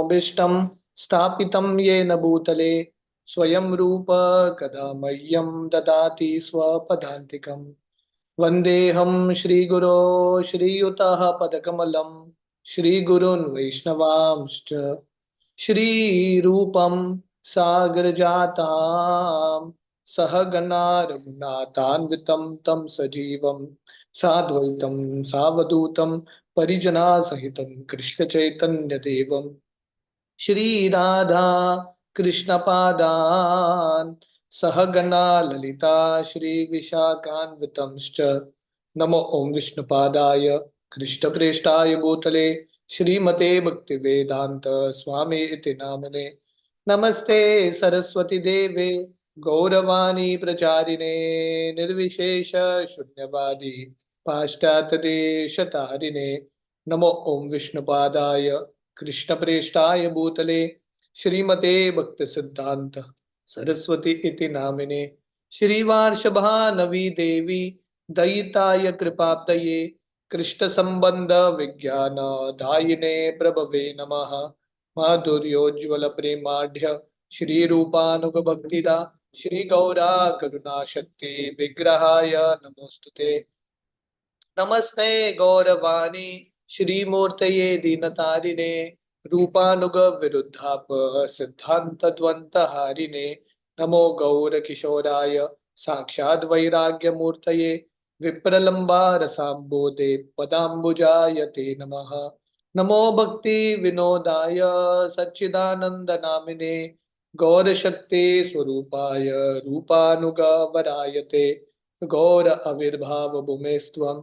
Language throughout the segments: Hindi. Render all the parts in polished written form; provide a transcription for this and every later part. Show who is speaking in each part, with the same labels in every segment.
Speaker 1: भीष्टं स्थापितं येन भूतले स्वयं रूप कदा मह्यं ददाति स्वपदान्तिकम्। वन्देऽहं श्रीगुरो श्रीयुतः पदकमलं श्रीगुरून् वैष्णवांश्च श्रीरूपं सागरजातां सहगणा रघुनाथान्वितं तं सजीवं साद्वैतं सावधूतं परिजनासहितं कृष्णचैतन्यदेवं श्री राधा कृष्ण पादान सहगणा ललिता श्री विशाखान्वितंश्च नमो ओम विष्णुपादाय कृष्णप्रेष्ठाय भूतले श्रीमते भक्ति वेदांत स्वामी इति नामने नमस्ते सरस्वती देवे गौरवाणी प्रचारिणे निर्विशेष शून्यवादी पाश्चात्य देश तारिणे नमो ओम विष्णुपादाय कृष्णप्रेष्ठाय भूतले श्रीमते भक्ति सिद्धांत सरस्वती इति नामिने श्रीवार्षभानवी देवी दयिताय कृपाब्दये कृष्ण संबंध विज्ञान दायिने प्रभवे नमः माधुर्योज्वल प्रेमाढ्य श्री रूपानुग भक्तिदा श्री गौरा करुणा शक्ति विग्रहाय नमोस्तुते नमस्ते गौरवाणी श्रीमूर्तये दीनतारिणे रूपानुग विरुद्धाप सिद्धांत द्वंत हारिणे नमो गौर किशोराय साक्षाद वैराग्य मूर्तये विप्रलंबा रसाम्बोधे पदाम्बुजाय ते नमः नमो भक्ति विनोदाय सच्चिदानंद नामिने गौर शक्ति स्वरूपाय रूपानुग वराय ते गौर आविर्भाव भूमेस्त्वं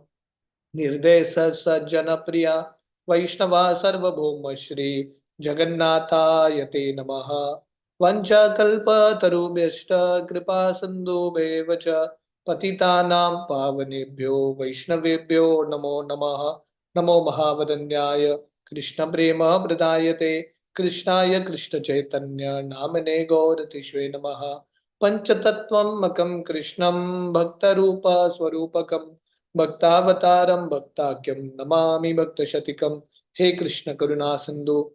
Speaker 1: निर्देश सज्जन प्रिया वैष्णवा सर्वभौम श्री जगन्नाथाय ते नमः वंशकल्पतरुभ्यश्च कृपा सिन्धुभ्येव च पतितानां पावनेभ्यो वैष्णवेभ्यो नमो नमः नमो महावदन्याय कृष्ण प्रेम प्रदायते कृष्णाय कृष्ण चैतन्य नामने गौरतिष्वे नमः पंचतत्वमकं कृष्णं भक्तरूप स्वरूपकम् भक्तावतारम भक्ताख्यम नमामि भक्तशतिकम। हे कृष्ण करुणा सिंधु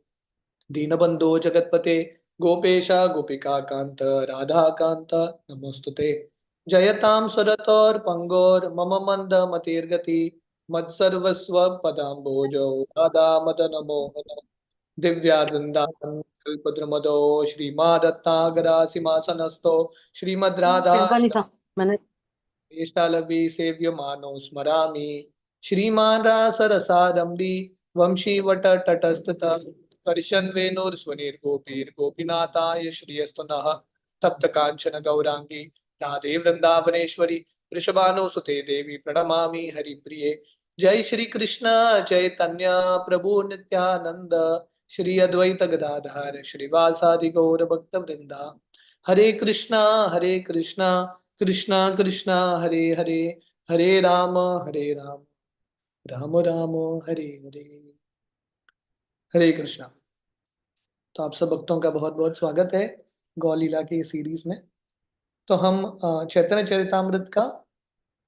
Speaker 1: दीनबंधो जगतपते गोपेश गोपिका कांत राधा कांत नमोस्तुते जयतां सुरतोर पंगोर मम मंद मतिर्गति मत्सर्वस्व पदाम्भोजो राधा मदन मोहन दिव्या वृंदावन कल्पद्रुमदो श्रीमादत्तागरा सिंहासनस्थो श्रीमद् राधा
Speaker 2: पिंपलिता मैंने
Speaker 1: वेष्टालवी सेव्यमानो स्मरामि श्रीमान् रासरसादम्बि वंशीवटतटस्थतः कर्शन वेणुर्स्वनिर्गोपीर्गोपीनाथाय श्रियस्तु नः तप्त कांचन गौरांगी राधे वृंदावनेश्वरी वृषभानुसुते देवी प्रणमामि हरिप्रिये जय श्री कृष्ण चैतन्य प्रभु नित्यानंद श्री अद्वैत गदाधर श्रीवासादि गौर भक्त वृंदा हरे कृष्णा कृष्णा कृष्णा हरे हरे हरे राम राम राम हरे हरे। हरे कृष्णा। तो आप सब भक्तों का बहुत बहुत स्वागत है गौ लीला की सीरीज में। तो हम चैतन्य चरितामृत का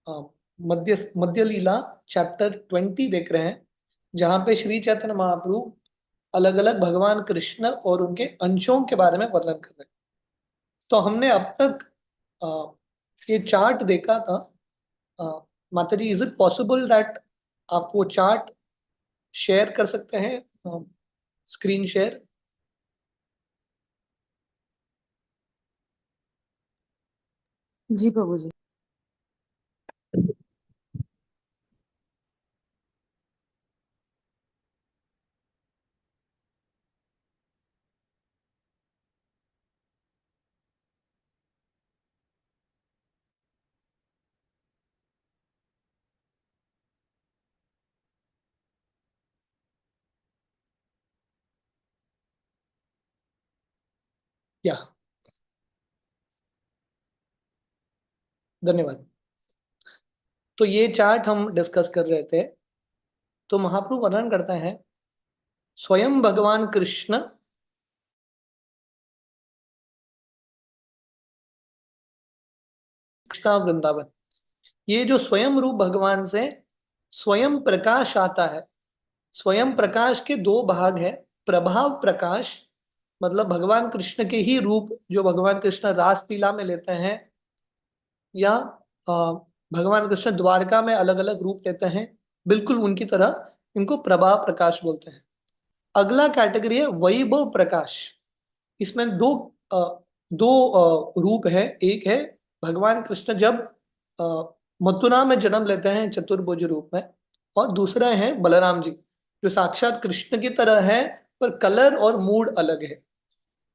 Speaker 1: अ, मध्य लीला चैप्टर 20 देख रहे हैं, जहाँ पे श्री चैतन्य महाप्रभु अलग अलग भगवान कृष्ण और उनके अंशों के बारे में वर्णन कर रहे हैं। तो हमने अब तक अ, ये चार्ट देखा था। माता जी, इज इट पॉसिबल दैट आप वो चार्ट शेयर कर सकते हैं, स्क्रीन शेयर?
Speaker 2: जी प्रभु जी।
Speaker 1: या, धन्यवाद। तो ये चार्ट हम डिस्कस कर रहे थे। तो महाप्रभु वर्णन करते हैं स्वयं भगवान कृष्ण कृष्णा वृंदावन। ये जो स्वयं रूप भगवान से स्वयं प्रकाश आता है, स्वयं प्रकाश के दो भाग हैं। प्रभाव प्रकाश मतलब भगवान कृष्ण के ही रूप जो भगवान कृष्ण रासलीला में लेते हैं, या भगवान कृष्ण द्वारका में अलग अलग रूप लेते हैं, बिल्कुल उनकी तरह, इनको प्रभाव प्रकाश बोलते हैं। अगला कैटेगरी है वैभव प्रकाश। इसमें दो रूप है। एक है भगवान कृष्ण जब मथुरा में जन्म लेते हैं चतुर्भुज रूप में, और दूसरा है बलराम जी जो साक्षात कृष्ण की तरह है पर कलर और मूड अलग है।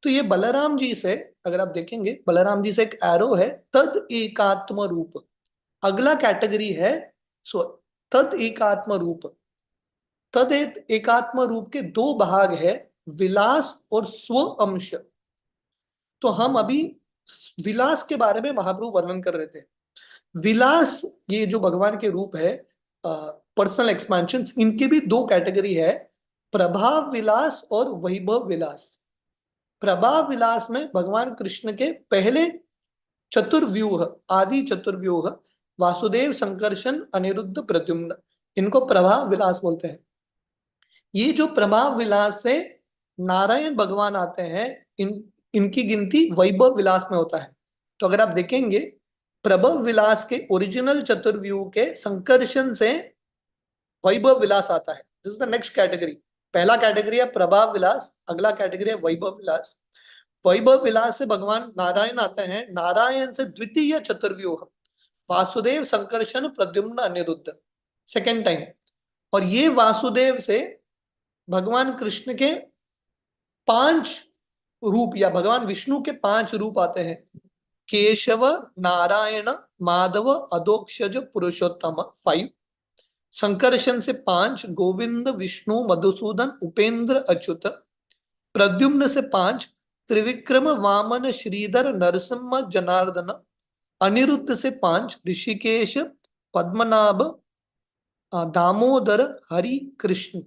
Speaker 1: तो ये बलराम जी से, अगर आप देखेंगे बलराम जी से एक एरो है, तद एकात्म रूप। अगला कैटेगरी है सो तद एकात्म रूप। तद एकात्म रूप के दो भाग है, विलास और स्व अंश। तो हम अभी विलास के बारे में महाप्रभु वर्णन कर रहे थे। विलास ये जो भगवान के रूप है, पर्सनल एक्सपेंशन, इनकी भी दो कैटेगरी है, प्रभाव विलास और वैभव विलास। प्रभाव विलास में भगवान कृष्ण के पहले चतुर्व्यूह, आदि चतुर्व्यूह, वासुदेव, संकर्षण, अनिरुद्ध, प्रद्युम्न, इनको प्रभाव विलास बोलते हैं। ये जो प्रभाव विलास से नारायण भगवान आते हैं, इनकी गिनती वैभव विलास में होता है। तो अगर आप देखेंगे प्रभव विलास के ओरिजिनल चतुर्व्यूह के संकर्षण से वैभव विलास आता है। This is the next category. पहला कैटेगरी है प्रभाव विलास, अगला कैटेगरी है वैभव विलास। वैभव विलास से भगवान नारायण आते हैं, नारायण से द्वितीय चतुर्व्यूह वासुदेव, संकर्षण, प्रद्युम्न, अनिरुद्ध, सेकेंड टाइम। और ये वासुदेव से भगवान कृष्ण के 5 रूप, या भगवान विष्णु के 5 रूप आते हैं, केशव, नारायण, माधव, अधोक्षज, पुरुषोत्तम, 5। संकर्षण से 5, गोविंद, विष्णु, मधुसूदन, उपेंद्र, अच्युत। प्रद्युम्न से 5, त्रिविक्रम, वामन, श्रीधर, नरसिंह, जनार्दन। अनिरुद्ध से 5, ऋषिकेश, पद्मनाभ, दामोदर, हरि, कृष्ण।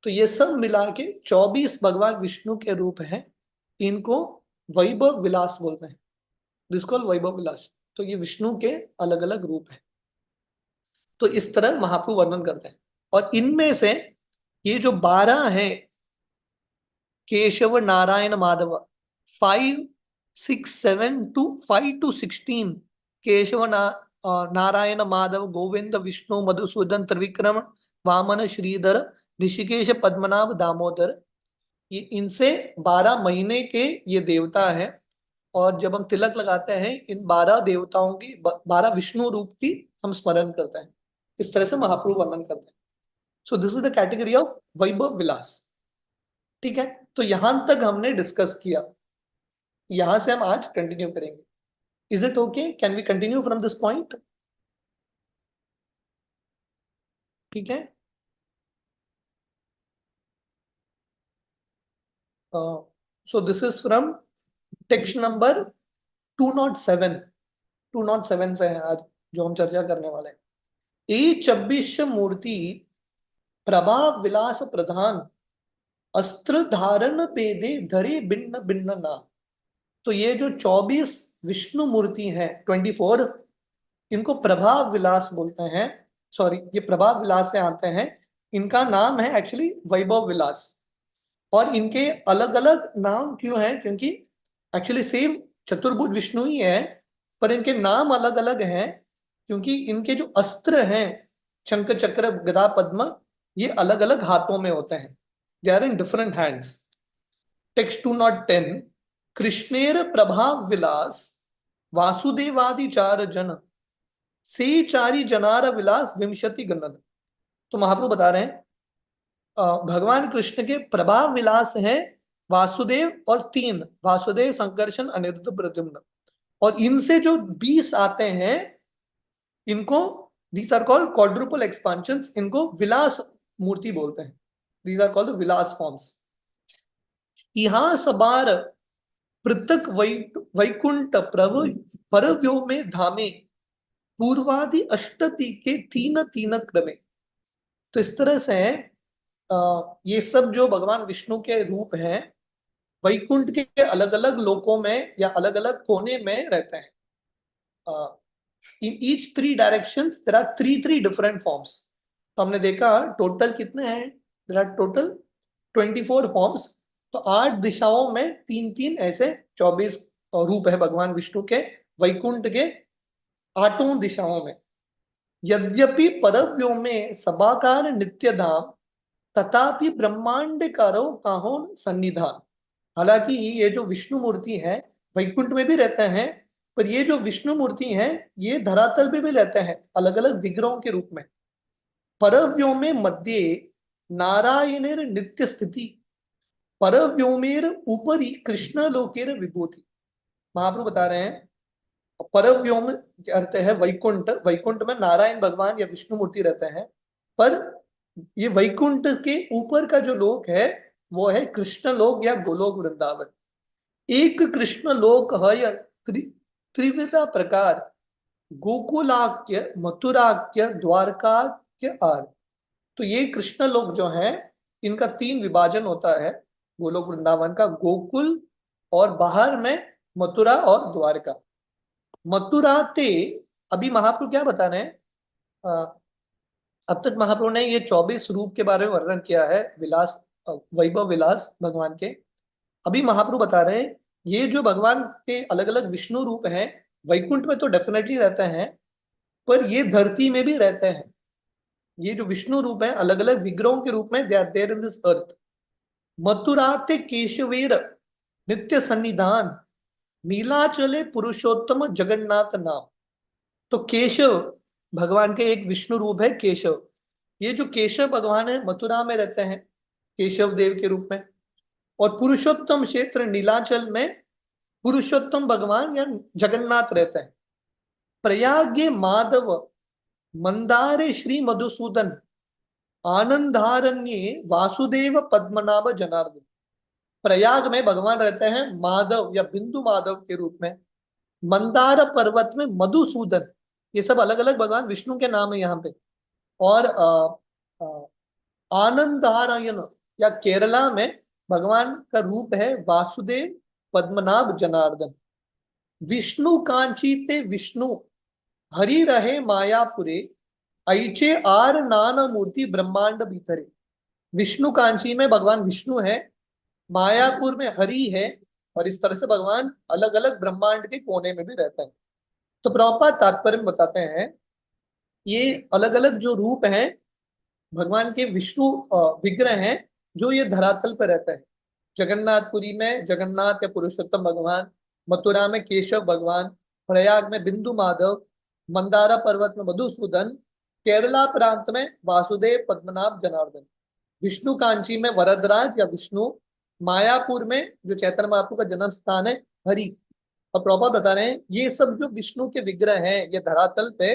Speaker 1: तो ये सब मिला के 24 भगवान विष्णु के रूप हैं। इनको वैभव विलास बोलते हैं, जिसको वैभव विलास। तो ये विष्णु के अलग अलग रूप हैं। तो इस तरह महाप्रभु वर्णन करते हैं। और इनमें से ये जो 12 हैं, केशव, नारायण, माधव, 5, 6, 7 to 5 to 16, केशव, नारायण, माधव, गोविंद, विष्णु, मधुसूदन, त्रिविक्रम, वामन, श्रीधर, ऋषिकेश, पद्मनाभ, दामोदर, ये इनसे 12 महीने के ये देवता है। और जब हम तिलक लगाते हैं, इन 12 देवताओं की, 12 विष्णु रूप की हम स्मरण करते हैं। इस तरह से महाप्रभु वर्णन करते हैं। So this is the category of vaibhav vilas. ठीक है, तो यहां तक हमने डिस्कस किया, यहां से हम आज कंटिन्यू करेंगे। Is it okay? Can we continue from this point? ठीक है। So this is from text number 207। 207 से है आज जो हम चर्चा करने वाले हैं। ए 24 मूर्ति प्रभाव विलास प्रधान, अस्त्र धारण पेदे धरे भिन्न भिन्न नाम। तो ये जो 24 विष्णु मूर्ति हैं, 24, इनको प्रभाव विलास बोलते हैं। सॉरी, ये प्रभाव विलास से आते हैं। इनका नाम है एक्चुअली वैभव विलास। और इनके अलग अलग नाम क्यों हैं? क्योंकि एक्चुअली सेम चतुर्भुज विष्णु ही है, पर इनके नाम अलग अलग हैं क्योंकि इनके जो अस्त्र हैं, शंख, चक्र, गदा, पद्म, ये अलग अलग हाथों में होते हैं। They are in different hands. Text 210, कृष्णेर प्रभाव विलास वासुदेवादि 4 जन, से चारी जनार विलास विंशति गणन। तो महाप्रभु बता रहे हैं भगवान कृष्ण के प्रभाव विलास है वासुदेव, और 3, वासुदेव, संकर्षण, अनिरुद्ध, प्रद्युम्न। और इनसे जो 20 आते हैं, इनको these are called quadruple expansions, इनको विलास मूर्ति बोलते हैं। These are called vilasa forms. यहाँ सबार पृथक वैकुंठ प्रभु परव्यो में धामे, पूर्वादि अष्टति के 3 क्रमे। तो इस तरह से ये सब जो भगवान विष्णु के रूप हैं, वैकुंठ के अलग अलग लोकों में या अलग अलग कोने में रहते हैं। In each 3 directions there are 3 different forms. तो हमने देखा टोटल कितने हैं? देयर आर टोटल 24 फॉर्म्स, तो 8 दिशाओं में 3-3 ऐसे 24 रूप है भगवान विष्णु के वैकुंठ के 8 दिशाओं में। यद्यपि परव्योमे सभाकार नित्य धाम तथापि ब्रह्मांड करो काहो सन्निधान। हालांकि ये जो विष्णु मूर्ति है वैकुंठ में भी रहते हैं, पर ये जो विष्णु मूर्ति है ये धरातल पे भी रहते हैं अलग अलग विग्रहों के रूप में। परव्योमे मध्ये नारायणेर नित्य स्थिति, परव्योमेर ऊपरी कृष्ण लोकेर विभूति। महाप्रभु बता रहे हैं परव्योम के अर्थ है वैकुंठ, वैकुंठ में नारायण भगवान या विष्णु मूर्ति रहते हैं, पर ये वैकुंठ के ऊपर का जो लोक है वो है कृष्ण लोक या गोलोक वृंदावन। एक कृष्ण लोक है त्रिविधा प्रकार, गोकुलाक्य मथुराक्य द्वारकाक्य आर। तो ये कृष्ण लोक जो है इनका 3 विभाजन होता है गोलोक वृंदावन का, गोकुल और बाहर में मथुरा और द्वारका। मथुरा ते अभी महाप्रभु क्या बता रहे हैं, अब तक महाप्रभु ने ये 24 रूप के बारे में वर्णन किया है, विलास वैभव विलास भगवान के। अभी महाप्रभु बता रहे हैं ये जो भगवान के अलग अलग विष्णु रूप हैं वैकुंठ में तो डेफिनेटली रहते हैं, पर ये धरती में भी रहते हैं। ये जो विष्णु रूप है अलग अलग विग्रहों के रूप में they are there in this earth. Mathura ते केशवेर नित्य सन्निधान, नीलाचले पुरुषोत्तम जगन्नाथ नाम। तो केशव भगवान के एक विष्णु रूप है केशव। ये जो केशव भगवान है मथुरा में रहते हैं केशव देव के रूप में, और पुरुषोत्तम क्षेत्र नीलाचल में पुरुषोत्तम भगवान या जगन्नाथ रहते हैं। प्रयागे माधव मंदारे श्री मधुसूदन, आनंदारण्ये वासुदेव पद्मनाभ जनार्दन। प्रयाग में भगवान रहते हैं माधव या बिंदु माधव के रूप में, मंदार पर्वत में मधुसूदन, ये सब अलग अलग भगवान विष्णु के नाम है यहाँ पे। और आनंदारायण या केरला में भगवान का रूप है वासुदेव पद्मनाभ जनार्दन। विष्णु कांची ते विष्णु हरि रहे मायापुरे, ऐचे आर नान मूर्ति ब्रह्मांड भीतरे। विष्णु कांची में भगवान विष्णु है, मायापुर में हरि है, और इस तरह से भगवान अलग अलग ब्रह्मांड के कोने में भी रहते हैं। तो प्रभुपाद तात्पर्य में बताते हैं ये अलग अलग जो रूप हैं भगवान के विष्णु विग्रह हैं जो ये धरातल पर रहते हैं। जगन्नाथपुरी में जगन्नाथ या पुरुषोत्तम भगवान, मथुरा में केशव भगवान, प्रयाग में बिंदु माधव, मंदारा पर्वत में मधुसूदन, केरला प्रांत में वासुदेव पद्मनाभ जनार्दन, विष्णु कांची में वरदराज या विष्णु, मायापुर में जो चैतन्य महाप्रभु का जन्म स्थान है हरि। और प्रभुपाद बता रहे हैं ये सब जो विष्णु के विग्रह हैं ये धरातल पे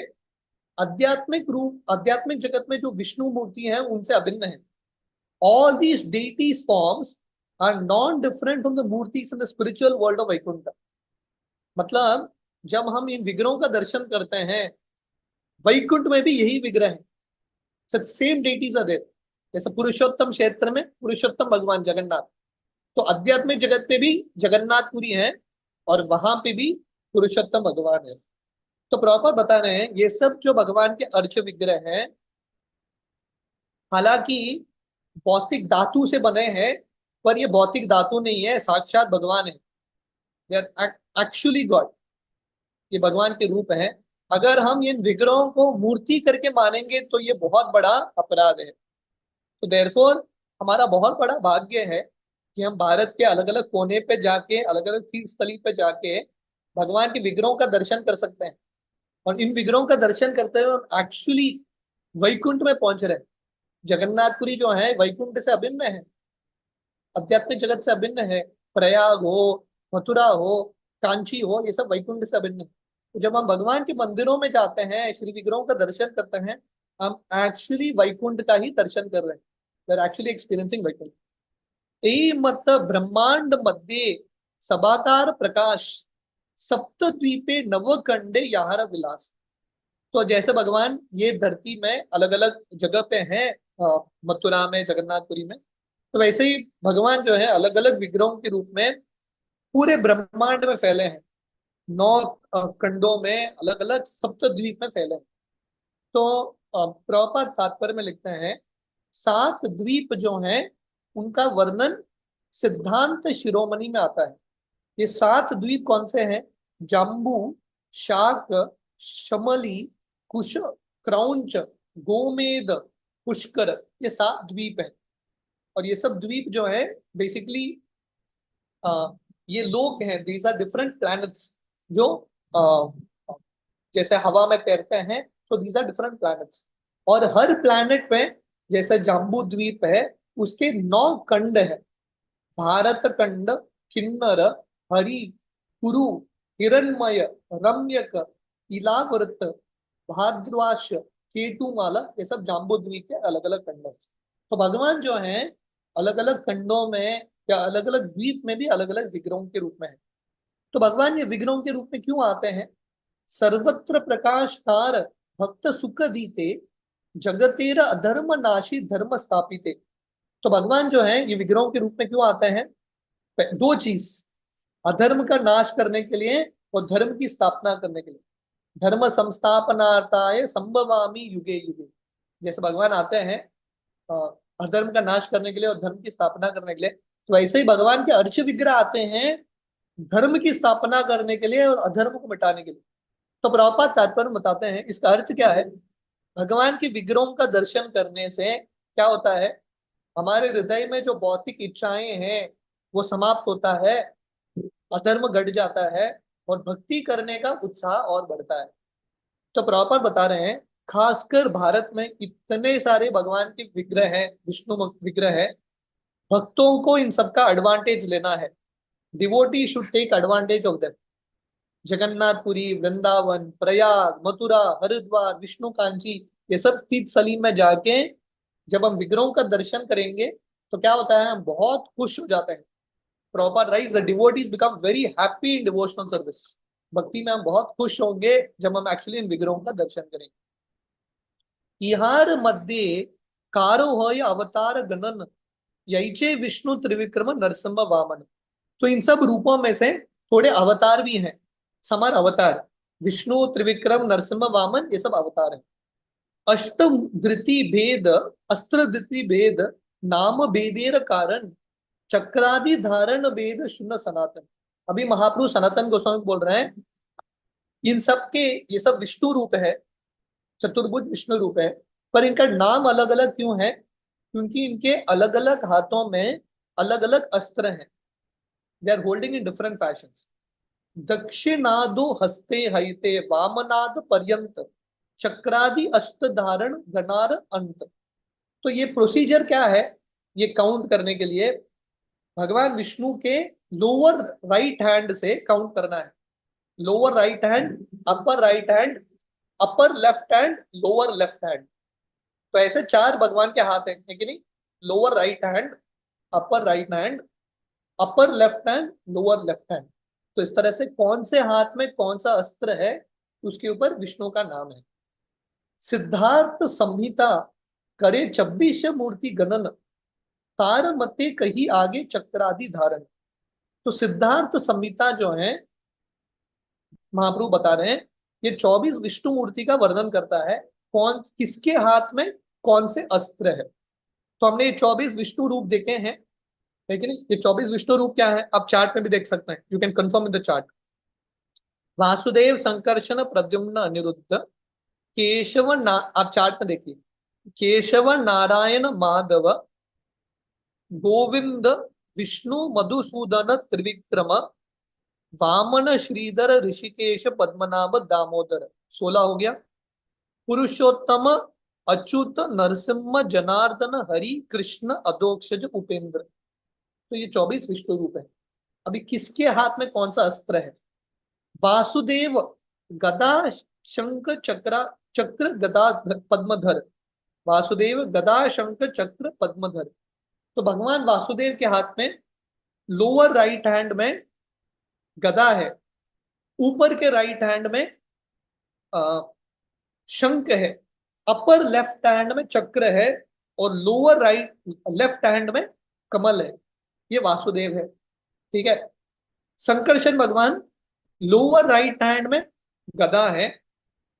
Speaker 1: आध्यात्मिक रूप आध्यात्मिक जगत में जो विष्णु मूर्ति है उनसे अभिन्न है। All these deities forms are non different from the मूर्तिज in the spiritual world of Vaikuntha. मतलब जब हम इन विग्रहों का दर्शन करते हैं वैकुंठ में भी यही विग्रह है, सेम deities are there। जैसे पुरुषोत्तम क्षेत्र में पुरुषोत्तम भगवान जगन्नाथ, तो आध्यात्मिक जगत पे भी जगन्नाथपुरी है और वहां पे भी पुरुषोत्तम भगवान है। तो प्रॉपर बता रहे हैं ये सब जो भगवान के अर्च विग्रह हैं हालांकि भौतिक धातु से बने हैं, पर ये भौतिक धातु नहीं है, साक्षात भगवान है, दे आर एक्चुअली गॉड, ये भगवान के रूप हैं। अगर हम इन विग्रहों को मूर्ति करके मानेंगे तो ये बहुत बड़ा अपराध है। तो देयरफॉर हमारा बहुत बड़ा भाग्य है कि हम भारत के अलग अलग कोने पे जाके अलग अलग तीर्थ स्थली पे जाके भगवान के विग्रहों का दर्शन कर सकते हैं, और इन विग्रहों का दर्शन करते हुए हम एक्चुअली वैकुंठ में पहुंच रहे हैं। जगन्नाथपुरी जो है वैकुंठ से अभिन्न है, आध्यात्मिक जगत से अभिन्न है। प्रयाग हो, मथुरा हो, कांची हो, ये सब वैकुंठ से अभिन्न है। तो जब हम भगवान के मंदिरों में जाते हैं श्री विग्रहों का दर्शन करते हैं हम एक्चुअली वैकुंठ का ही दर्शन कर रहे हैं, we are actually experiencing Vaikuntha. यही मत ब्रह्मांड मध्य सभाकार प्रकाश, सप्तद्वीपे नवखंडे याहर विलास। तो जैसे भगवान ये धरती में अलग अलग जगह पे हैं, मथुरा में जगन्नाथपुरी में, तो वैसे ही भगवान जो है अलग अलग विग्रहों के रूप में पूरे ब्रह्मांड में फैले हैं, 9 खंडों में अलग अलग सप्तद्वीप में फैले हैं। तो प्रभुपाद तात्पर्य में लिखते हैं 7 द्वीप जो हैं उनका वर्णन सिद्धांत शिरोमणि में आता है। ये 7 द्वीप कौन से हैं? जाम्बू, शाक, शमली, कुश, क्रौंच, गोमेद, पुष्कर, ये 7 द्वीप हैं। और ये सब द्वीप जो है बेसिकली ये लोक हैं, दीज आर डिफरेंट प्लैनेट्स जो जैसे हवा में तैरते हैं। So these are different planets. और हर प्लैनेट में, जैसे जाम्बू द्वीप है, उसके 9 खंड है। भारत खंड, किन्नर, हरि, कुरु, हिरण्मय, रम्यक, इलाव्रत, भाद्रवाश, केतुमाला, ये सब जाम्बू द्वीप के अलग अलग खंड हैं। तो भगवान जो है अलग अलग खंडों में या अलग अलग द्वीप में भी अलग अलग विग्रहों के रूप में है। तो भगवान ये विग्रहों के रूप में क्यों आते हैं? सर्वत्र प्रकाशकार, भक्त सुख दीते, जगतेर अधर्म नाशी धर्म स्थापिते। तो भगवान जो है ये विग्रहों के रूप में क्यों आते हैं? 2 चीज, अधर्म का नाश करने के लिए और धर्म की स्थापना करने के लिए। धर्म संस्थापनार्थाय संभवामि युगे युगे। जैसे भगवान आते हैं अ, अधर्म का नाश करने के लिए और धर्म की स्थापना करने के लिए, तो वैसे ही भगवान के अर्च विग्रह आते हैं धर्म की स्थापना करने के लिए और अधर्म को मिटाने के लिए। तो प्रभुपाद तात्पर्य बताते हैं इसका अर्थ क्या है। भगवान के विग्रहों का दर्शन करने से क्या होता है? हमारे हृदय में जो भौतिक इच्छाएं हैं वो समाप्त होता है, अधर्म घट जाता है और भक्ति करने का उत्साह और बढ़ता है। तो प्रभुपाद बता रहे हैं खासकर भारत में इतने सारे भगवान के विग्रह हैं, विष्णु विग्रह है, भक्तों को इन सबका एडवांटेज लेना है। Devotee should take advantage of them. Jagannathpuri, Vrindavan, Prayag, Mathura, Haridwar, Vishnu Kanchi, ये सब तीर्थ स्थली में जाके जब हम विग्रहों का दर्शन करेंगे तो क्या होता है? हम बहुत खुश हो जाते हैं। Proper rise the devotees become very happy in devotional service. भक्ति में हम बहुत खुश होंगे जब हम एक्चुअली इन विग्रहों का दर्शन करेंगे। इहार मध्य कारो होय अवतार गणन, यैचे विष्णु त्रिविक्रम नरसिंह वामन। तो इन सब रूपों में से थोड़े अवतार भी हैं। समर अवतार, विष्णु, त्रिविक्रम, नरसिंह वामन, ये सब अवतार हैं। अष्टम धृति भेद, अस्त्र धृति भेद, नाम भेदेर कारण, चक्रादि धारण भेद शून्य सनातन। अभी महाप्रभु सनातन गोस्वामी बोल रहे हैं इन सब के, ये सब विष्णु रूप है, चतुर्भुज विष्णु रूप है, पर इनका नाम अलग अलग क्यों है? क्योंकि इनके अलग अलग हाथों में अलग अलग अस्त्र हैं। They are holding in different fashions. दक्षिणादो हस्ते हईते वामनाद पर्यंत, चक्रादि अष्ट धारण गणार अंत। तो ये प्रोसीजर क्या है? ये काउंट करने के लिए भगवान विष्णु के लोअर राइट हैंड से काउंट करना है। Lower right hand, upper right hand, upper left hand, lower left hand. तो ऐसे 4 भगवान के हाथ हैं, है कि नहीं? Lower right hand, upper right hand, upper left hand, lower left hand. तो इस तरह से कौन से हाथ में कौन सा अस्त्र है उसके ऊपर विष्णु का नाम है। सिद्धार्थ संहिता करे 26 मूर्ति गणन, तार मते कहीं आगे चक्रादि धारण। तो सिद्धार्थ संहिता जो है महाप्रभु बता रहे हैं ये 24 विष्णु मूर्ति का वर्णन करता है, कौन किसके हाथ में कौन से अस्त्र है। तो हमने ये 24 विष्णु रूप देखे हैं, लेकिन ये 24 विष्णु रूप क्या है आप चार्ट में भी देख सकते हैं। You can confirm in the chart. Vasudeva, Sankarshana, Pradyumna, Anirudh, Keshav आप चार्ट में देखिए, केशव, नारायण, माधव, गोविंद, विष्णु, मधुसूदन, त्रिविक्रम, वामन, श्रीधर, ऋषिकेश, पद्मनाभ, दामोदर। 16 हो गया। पुरुषोत्तम, अच्युत, नरसिम्हा, जनार्दन, हरि, कृष्ण, अधोक्षज, उपेंद्र। तो ये 24 विष्णु रूप है। अभी किसके हाथ में कौन सा अस्त्र है? वासुदेव गदा शंख चक्र, चक्र गदा पद्मधर। वासुदेव गदा शंख चक्र पद्मधर। तो भगवान वासुदेव के हाथ में लोअर राइट हैंड में गदा है, ऊपर के राइट हैंड में शंख है, अपर लेफ्ट हैंड में चक्र है और लोअर राइट लेफ्ट हैंड में कमल है। ये वासुदेव है, ठीक है। संकर्षण भगवान लोअर राइट हैंड में गदा है,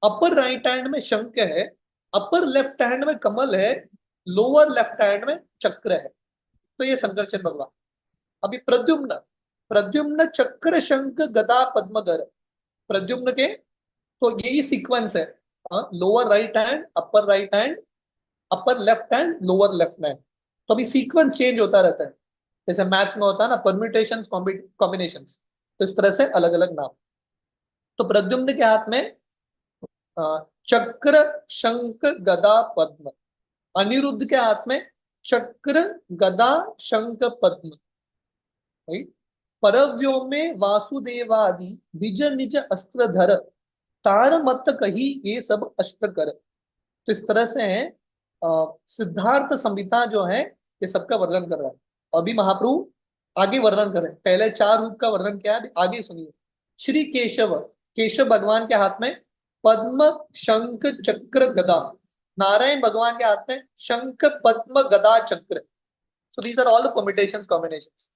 Speaker 1: अपर राइट हैंड में शंख है, अपर लेफ्ट हैंड में कमल है, लोअर लेफ्ट हैंड में चक्र है। तो ये संकर्षण भगवान। अभी प्रद्युम्न, प्रद्युम्न चक्र शंख गदा पद्मधर, प्रद्युम्न के तो यही सीक्वेंस है, lower right hand, upper right hand, upper left hand, lower left hand. तो अभी सीक्वेंस चेंज होता रहता है, जैसे मैथ्स में होता है ना, परम्यूटेशन कॉम्बिनेशंस, तो इस तरह से अलग अलग नाम। तो प्रद्युम्न के हाथ में चक्र शंख गदा पद्म, अनिरुद्ध के हाथ में चक्र गदा शंख पद्म, राइट। परव्योमे वासुदेवादि निज निज अस्त्र धर, तार मत कही ये सब अस्त्र कर। तो इस तरह से है सिद्धार्थ संहिता जो है ये सबका वर्णन कर रहा है। अभी महाप्रभु आगे वर्णन करें, पहले 4 रूप का वर्णन किया है, आगे सुनिए। श्री केशव, केशव भगवान के हाथ में पद्म शंख चक्र गदा, नारायण भगवान के हाथ में शंख पद्म गदा चक्र। So these are all permutations combinations.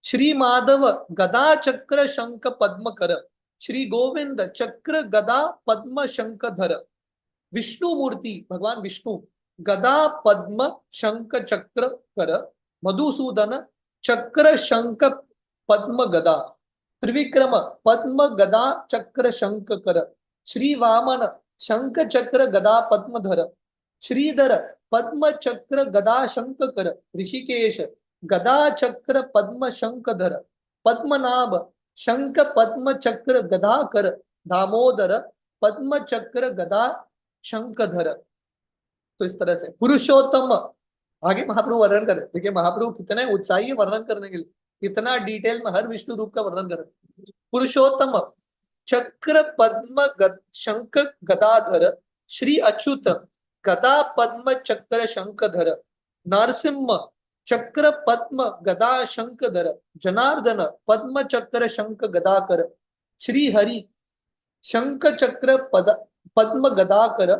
Speaker 1: Shri Madhav गदा चक्र शंख पद्म कर, श्री गोविंद चक्र गदा पद्म शंख धर। विष्णु मूर्ति भगवान विष्णु गदा पद्म शंख चक्र कर, मधुसूदन चक्र शंख पद्म गदा। त्रिविक्रम पद्म गदा चक्र शंख कर, श्री वामन शंख चक्र गदा पद्म धर। श्रीधर पद्म चक्र गदा शंख कर, ऋषिकेश गदा चक्र पद्म शंख धर। पद्मनाभ शंख पद्म चक्र गदा कर, दामोदर पद्म चक्र गदा शंखधर। तो इस तरह से पुरुषोत्तम, आगे महाप्रभु वर्णन करे, देखिए महाप्रभु कितने उत्साही है वर्णन करने के लिए, कितना डिटेल में हर विष्णु रूप का वर्णन करे। पुरुषोत्तम चक्र पद्म शंख गदाधर, श्री अच्युत गदा पद्म चक्र शंखधर। नरसिंह चक्र पद्म गदा शंखधर, जनार्दन पद्म चक्र शंख गदाकर। श्री हरि शंख चक्र पद्म गदा कर,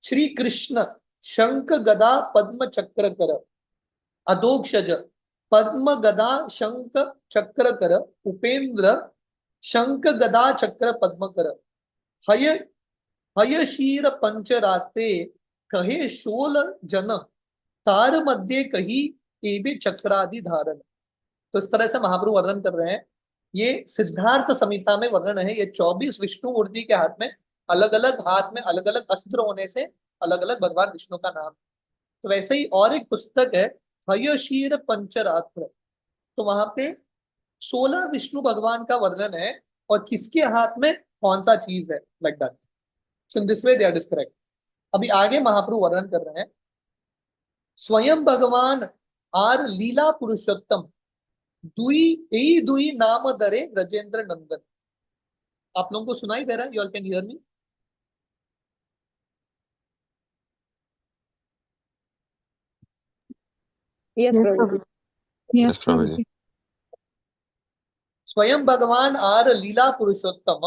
Speaker 1: श्री कृष्ण शंख गदा पद्म चक्र कर। अधोक्षज पद्म गदा शंख चक्र कर, उपेंद्र शंख गदा चक्र पद्म कर। हय हय शीर पंचराते कहे शोल जन, तार मध्य कही एबे चक्रादि धारण। तो इस तरह से महाप्रभु वर्णन कर रहे हैं। ये सिद्धार्थ संहिता में वर्णन है। ये 24 विष्णु मूर्ति के हाथ में अलग अलग, हाथ में अलग अलग अस्त्र होने से अलग अलग भगवान विष्णु का नाम। तो वैसे ही और एक पुस्तक है हयशीर पंचरात्र, तो वहां पे 16 विष्णु भगवान का वर्णन है और किसके हाथ में कौन सा चीज है, like that. So in this way they are described. अभी आगे महाप्रभु वर्णन कर रहे हैं। स्वयं भगवान आर लीला पुरुषोत्तम, दुई यही दुई नाम धरे ब्रजेंद्र नंदन। आप लोगों को सुनाई दे रहा है? You all can hear me?
Speaker 3: Yes,
Speaker 2: Yes,
Speaker 3: Prabhuji.
Speaker 2: Prabhu.
Speaker 4: Yes, Prabhuji.
Speaker 1: स्वयं भगवान आर लीला पुरुषोत्तम,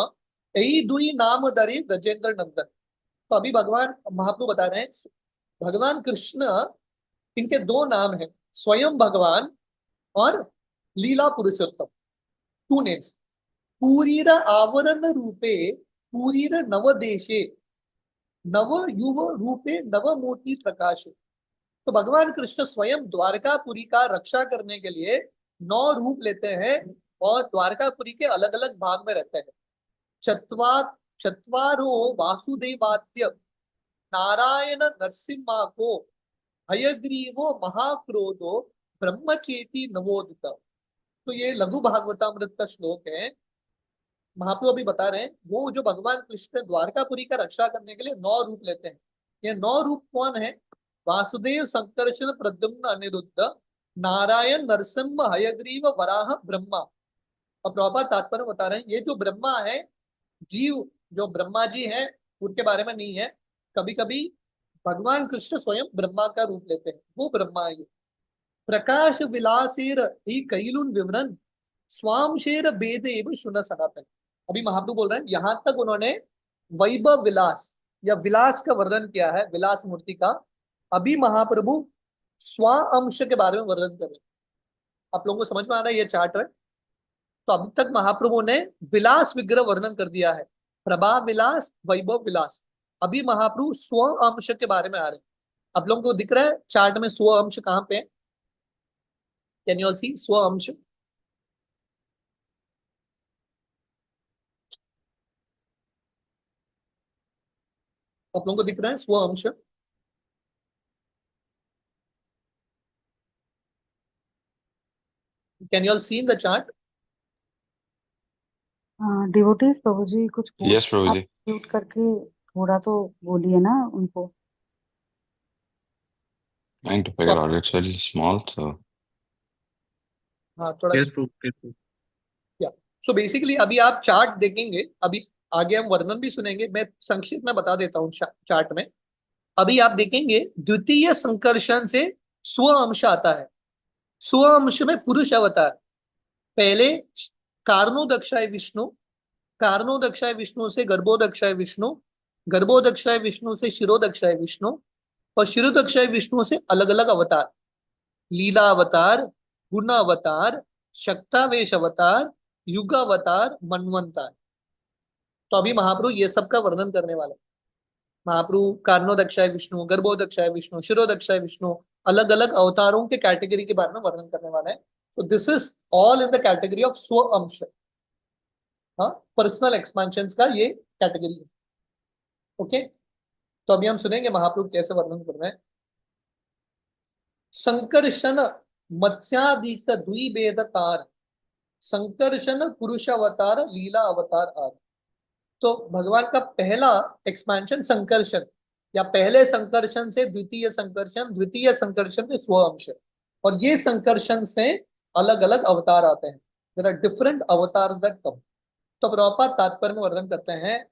Speaker 1: यही दुई नाम धरे ब्रजेंद्र नंदन। तो अभी भगवान महाप्रभु बता रहे हैं भगवान कृष्ण, इनके 2 नाम हैं, स्वयं भगवान और लीला पुरुषोत्तम, 2 नेम्स। पूरीर आवरण रूपे पूरीर नवदेशे, नव युव रूपे नवमूर्ति प्रकाश। तो भगवान कृष्ण स्वयं द्वारकापुरी का रक्षा करने के लिए 9 रूप लेते हैं और द्वारकापुरी के अलग अलग भाग में रहते हैं। चत्वारो वासुदेवाद्य नारायण नरसिम्हा को, हयग्रीवो महाक्रोधो ब्रह्मचेती नवोदित। तो ये लघु भागवतामृत का श्लोक है। महाप्रभु अभी बता रहे हैं वो जो भगवान कृष्ण द्वारकापुरी का रक्षा करने के लिए 9 रूप लेते हैं। ये 9 रूप कौन है? वासुदेव, संकर्षण, प्रद्युम्न, अनिरुद्ध, नारायण, नरसिम्ह, हयग्रीव, वराह, ब्रह्मा। और प्रभुपाद तात्पर्य बता रहे हैं ये जो ब्रह्मा है, जीव जो ब्रह्मा जी है उनके बारे में नहीं है, कभी कभी भगवान कृष्ण स्वयं ब्रह्मा का रूप लेते हैं, वो ब्रह्मा है। प्रकाश विलासेर ही कैलुन विवरण, स्वामशेर बेदेव शुन सनातन। अभी महाप्रभु बोल रहे हैं यहां तक उन्होंने वैभव विलास या विलास का वर्णन किया है, विलास मूर्ति का। अभी महाप्रभु स्व अंश के बारे में वर्णन कर रहे हैं। आप लोगों को समझ में आ रहा है ये चार्ट है? तो अभी तक महाप्रभु ने विलास विग्रह वर्णन कर दिया है, प्रभा विलास, वैभव विलास। अभी महाप्रभु स्व अंश के बारे में आ रहे हैं। आप लोगों को दिख रहा है चार्ट में स्व अंश कहाँ पे है? कैन यू ऑल सी स्व अंश? आप लोगों को दिख रहा है स्व अंश? Can you all see in the chart?
Speaker 2: Devotees Prabhu ji कुछ
Speaker 3: Yes,
Speaker 2: आप
Speaker 3: Prabhuji.
Speaker 2: म्यूट करके थोड़ा तो बोलिए ना उनको।
Speaker 3: Trying to figure out. It's very small, so
Speaker 1: हाँ थोड़ा।
Speaker 4: Yes, Prabhu. Yes, Prabhu.
Speaker 1: या सो बेसिकली अभी आप चार्ट देखेंगे, अभी आगे हम वर्णन भी सुनेंगे, मैं संक्षिप्त में बता देता हूँ चार्ट में। अभी आप देखेंगे द्वितीय संकर्षण से स्व अंश आता है। स्व अंश में पुरुष अवतार, पहले कारणोदक्षाय विष्णु, कारणोदक्षाय विष्णु से गर्भोदक्षाय विष्णु, गर्भोदक्षाय विष्णु से शिरोदक्षाय विष्णु, और शिरोदक्षाय विष्णु से अलग अलग अवतार, लीला अवतार, गुण अवतार, शक्तावेश अवतार, युग अवतार, मनवंतार। तो अभी महाप्रभु ये सब का वर्णन करने वाला है। महाप्रभु कारणोदक्षाय विष्णु, गर्भोदक्षाय विष्णु, शिरोदक्षाय विष्णु, अलग अलग अवतारों के कैटेगरी के बारे में वर्णन करने वाला है। So this is all in the category of स्व अंश। हाँ, पर्सनल एक्सपेंशन का ये कैटेगरी है। ओके, तो अभी हम सुनेंगे महाप्रभु कैसे वर्णन कर रहे हैं। संकर्षण मत्स्यादिक द्विभेदतार, संकर्षण पुरुष अवतार, लीला अवतार आदि। तो भगवान का पहला एक्सपेंशन संकर्षण, या पहले संकर्षण से द्वितीय संकर्षण, द्वितीय संकर्षण से स्व अंश, और ये संकर्षण से अलग अलग अवतार आते हैं। There are different avatars that come. तो प्रभुपाद तात्पर्य में वर्णन करते हैं,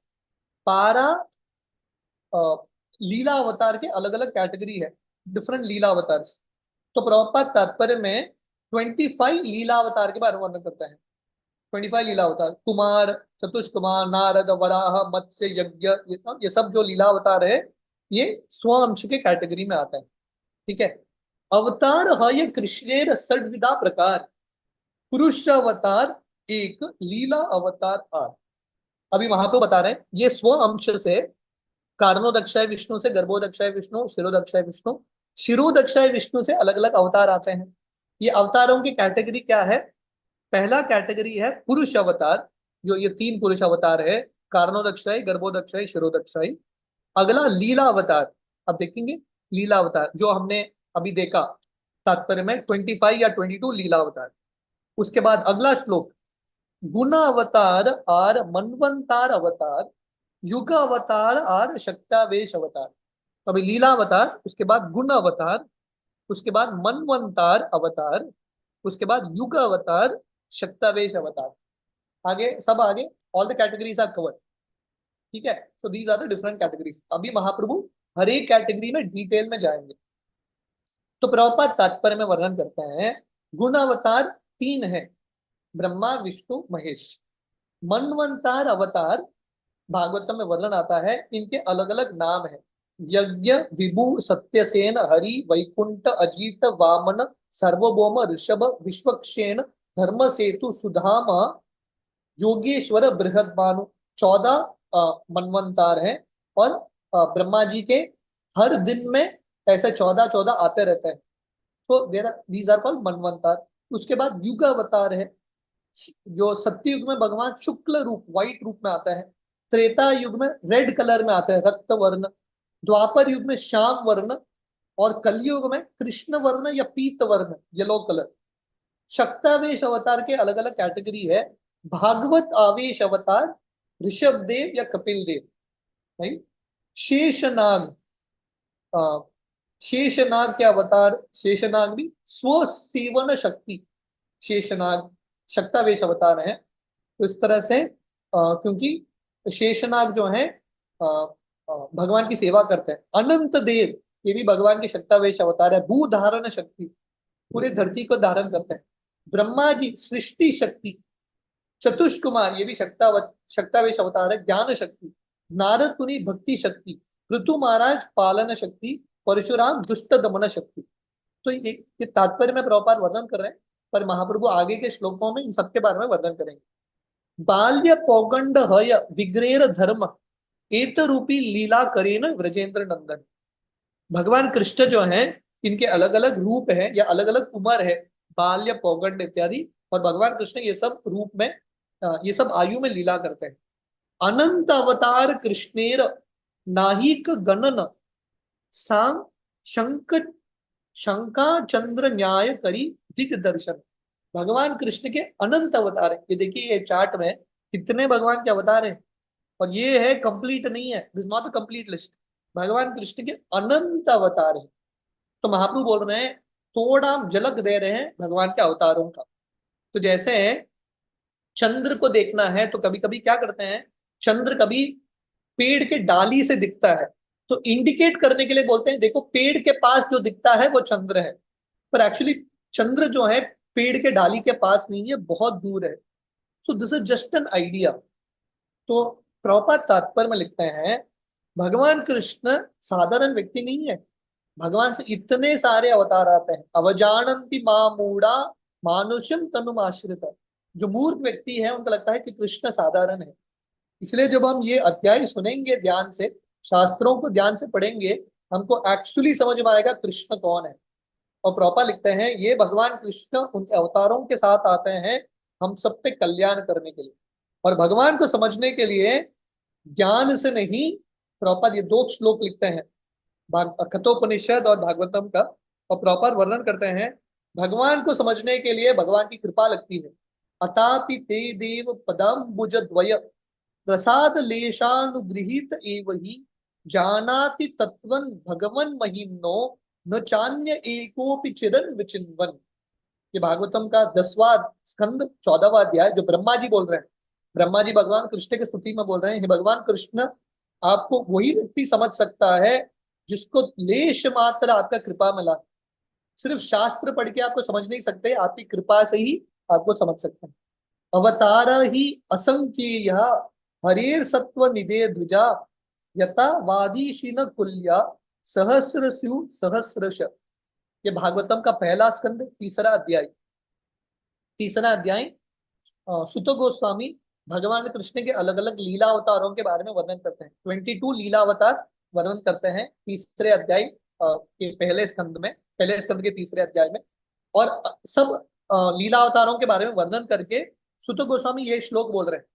Speaker 1: पारा लीला अवतार के अलग अलग कैटेगरी है, डिफरेंट लीला अवतार्स। तो प्रभुपाद तात्पर्य में 25 लीला अवतार के बारे में वर्णन करते हैं। 25 लीला अवतार, कुमार, चतुष्कुमार, नारद, वराह, मत्स्य, यज्ञ, ये सब जो लीला अवतार है ये स्वअंश के कैटेगरी में आता है। ठीक है। अवतार है कृष्णेर षड्विधा प्रकार, पुरुष अवतार एक, लीला अवतार आठ। अभी महाप्रभु बता रहे हैं ये स्व अंश से कारणोदक्षाय विष्णु से गर्भोदक्षाय विष्णु, शिरोदक्षाय विष्णु, शिरोदक्षाय विष्णु से अलग अलग अवतार आते हैं। ये अवतारों की कैटेगरी क्या है? पहला कैटेगरी है पुरुष अवतार, जो ये 3 पुरुष अवतार है, कारणोदक्षाय, गर्भोदक्षाय, शिरोदक्षाय। अगला लीला अवतार, अब देखेंगे लीला अवतार जो हमने अभी देखा तात्पर्य में 25 या 22 लीला अवतार। उसके बाद अगला श्लोक गुण अवतार और मनवंतार अवतार, युग अवतार और शक्तावेश अवतार। अभी लीला अवतार, उसके बाद गुण अवतार, उसके बाद मनवंतार अवतार, उसके बाद युग अवतार, शक्तावेश अवतार। आगे सब आगे all the categories are covered. ठीक है। So these are the different categories. अभी महाप्रभु हर एक कैटेगरी में डिटेल में जाएंगे। तो प्रभुपाद तात्पर्य में वर्णन करते हैं, गुण अवतार 3 है, ब्रह्मा, विष्णु, महेश। मनवंतार अवतार भागवतम में वर्णन आता है, इनके अलग अलग नाम है, यज्ञ, विभु, सत्यसेन, हरि, वैकुंठ, अजीत, वामन, सर्वभौम, ऋषभ, विश्वक्षेण, धर्म सेतु, सुधामा, योगेश्वर, बृहदभानु। 14 मनवंतार है, और ब्रह्मा जी के हर दिन में ऐसे 14 आते रहते हैं। So these are called manvantara. उसके बाद युग अवतार है, जो सत्ययुग में भगवान शुक्ल रूप, व्हाइट रूप में आता है, त्रेता युग में रेड कलर में आता है, रक्त वर्ण, द्वापर युग में श्याम वर्ण, और कलयुग में कृष्ण वर्ण या पीत वर्ण, येलो कलर। शक्तावेश अवतार के अलग अलग कैटेगरी है, भागवत आवेश अवतार, ऋषभ देव या कपिल देव, राइट। शेषनाग, शेषनाग के अवतार, शेषनाग भी स्व सेवन शक्ति, शेषनाग शक्तावेश अवतार है। तो इस तरह से क्योंकि शेषनाग जो है भगवान की सेवा करते हैं। अनंत देव ये भी भगवान के शक्तावेश अवतार है, भू धारण शक्ति, पूरे धरती को धारण करते हैं। ब्रह्मा जी सृष्टि शक्ति, चतुष्कुमार ये भी शक्तावेश अवतार है, ज्ञान शक्ति। नारद मुनि भक्ति शक्ति, ऋतु महाराज पालन शक्ति, परशुराम दुष्ट दमन शक्ति। तो ये तात्पर्य में प्रभुपाद वर्णन कर रहे हैं, पर महाप्रभु आगे के श्लोकों में इन सबके बारे में वर्णन करेंगे। बाल्य पौगंड हय विग्रेर धर्म, एत रूपी लीला करेन व्रजेंद्र नंदन। भगवान कृष्ण जो हैं, इनके अलग अलग रूप है या अलग अलग उम्र है। बाल्य, पौगंड इत्यादि। और भगवान कृष्ण ये सब रूप में ये सब आयु में लीला करते हैं। अनंत अवतार कृष्णेर नाहिक गणन सांग शंक शंका चंद्र न्याय करी दिग्दर्शन। भगवान कृष्ण के अनंत अवतार है। ये देखिए ये चार्ट में कितने भगवान के अवतार हैं, और ये है कंप्लीट नहीं है, this not a complete list. भगवान कृष्ण के अनंत अवतार है। तो महाप्रभु बोल रहे हैं, थोड़ा हम झलक दे रहे हैं भगवान के अवतारों का। तो जैसे चंद्र को देखना है तो कभी कभी क्या करते हैं, चंद्र कभी पेड़ के डाली से दिखता है, तो इंडिकेट करने के लिए बोलते हैं देखो पेड़ के पास जो दिखता है वो चंद्र है। पर एक्चुअली चंद्र जो है पेड़ के डाली के पास नहीं है, बहुत दूर है। So this is just an idea. तो प्रभुपाद तात्पर्य में लिखते हैं, भगवान कृष्ण साधारण व्यक्ति नहीं है। भगवान से इतने सारे अवतार आते हैं। अवजानंति मामूढ़ा मानुषम तनुमाश्रित। जो मूर्ख व्यक्ति है उनको लगता है कि कृष्ण साधारण है। इसलिए जब हम ये अध्याय सुनेंगे ध्यान से, शास्त्रों को ध्यान से पढ़ेंगे, हमको एक्चुअली समझ में आएगा कृष्ण कौन है। और प्रभुपाद लिखते हैं ये भगवान कृष्ण उनके अवतारों के साथ आते हैं हम सब पे कल्याण करने के लिए। और भगवान को समझने के लिए ज्ञान से नहीं, प्रभुपाद ये दो श्लोक लिखते हैं कठोपनिषद और भागवतम का। और प्रॉपर वर्णन करते हैं, भगवान को समझने के लिए भगवान की कृपा लगती है। अतापि ते देव पदाम्बुज द्वय प्रसाद लेशानुगृहीत एव ही जानाति तत्वं भगवन् महिम्नो न चान्य एकोपि चिरन विचिन्वन। ये भागवतम का 10वां स्कंद 14वां अध्याय, जो ब्रह्मा जी बोल रहे हैं। ब्रह्मा जी भगवान कृष्ण की स्तुति में बोल रहे हैं, हे भगवान कृष्ण, आपको वही व्यक्ति समझ सकता है जिसको लेश मात्र आपका कृपा मिला। सिर्फ शास्त्र पढ़ के आपको समझ नहीं सकते, आपकी कृपा से ही आपको समझ सकते हैं। अवतार ही असंख्येय हरेर सत्व निधे द्विजा यथा वादीशीन कुल्या सहस्रस्यु सहस्रश। ये भागवतम का पहला स्कंद तीसरा अध्याय सुत गोस्वामी भगवान कृष्ण के अलग अलग लीला अवतारों के बारे में वर्णन करते हैं। 22 लीला अवतार वर्णन करते हैं तीसरे अध्याय के पहले स्कंद के तीसरे अध्याय में। और सब लीला अवतारों के बारे में वर्णन करके सुत गोस्वामी ये श्लोक बोल रहे हैं,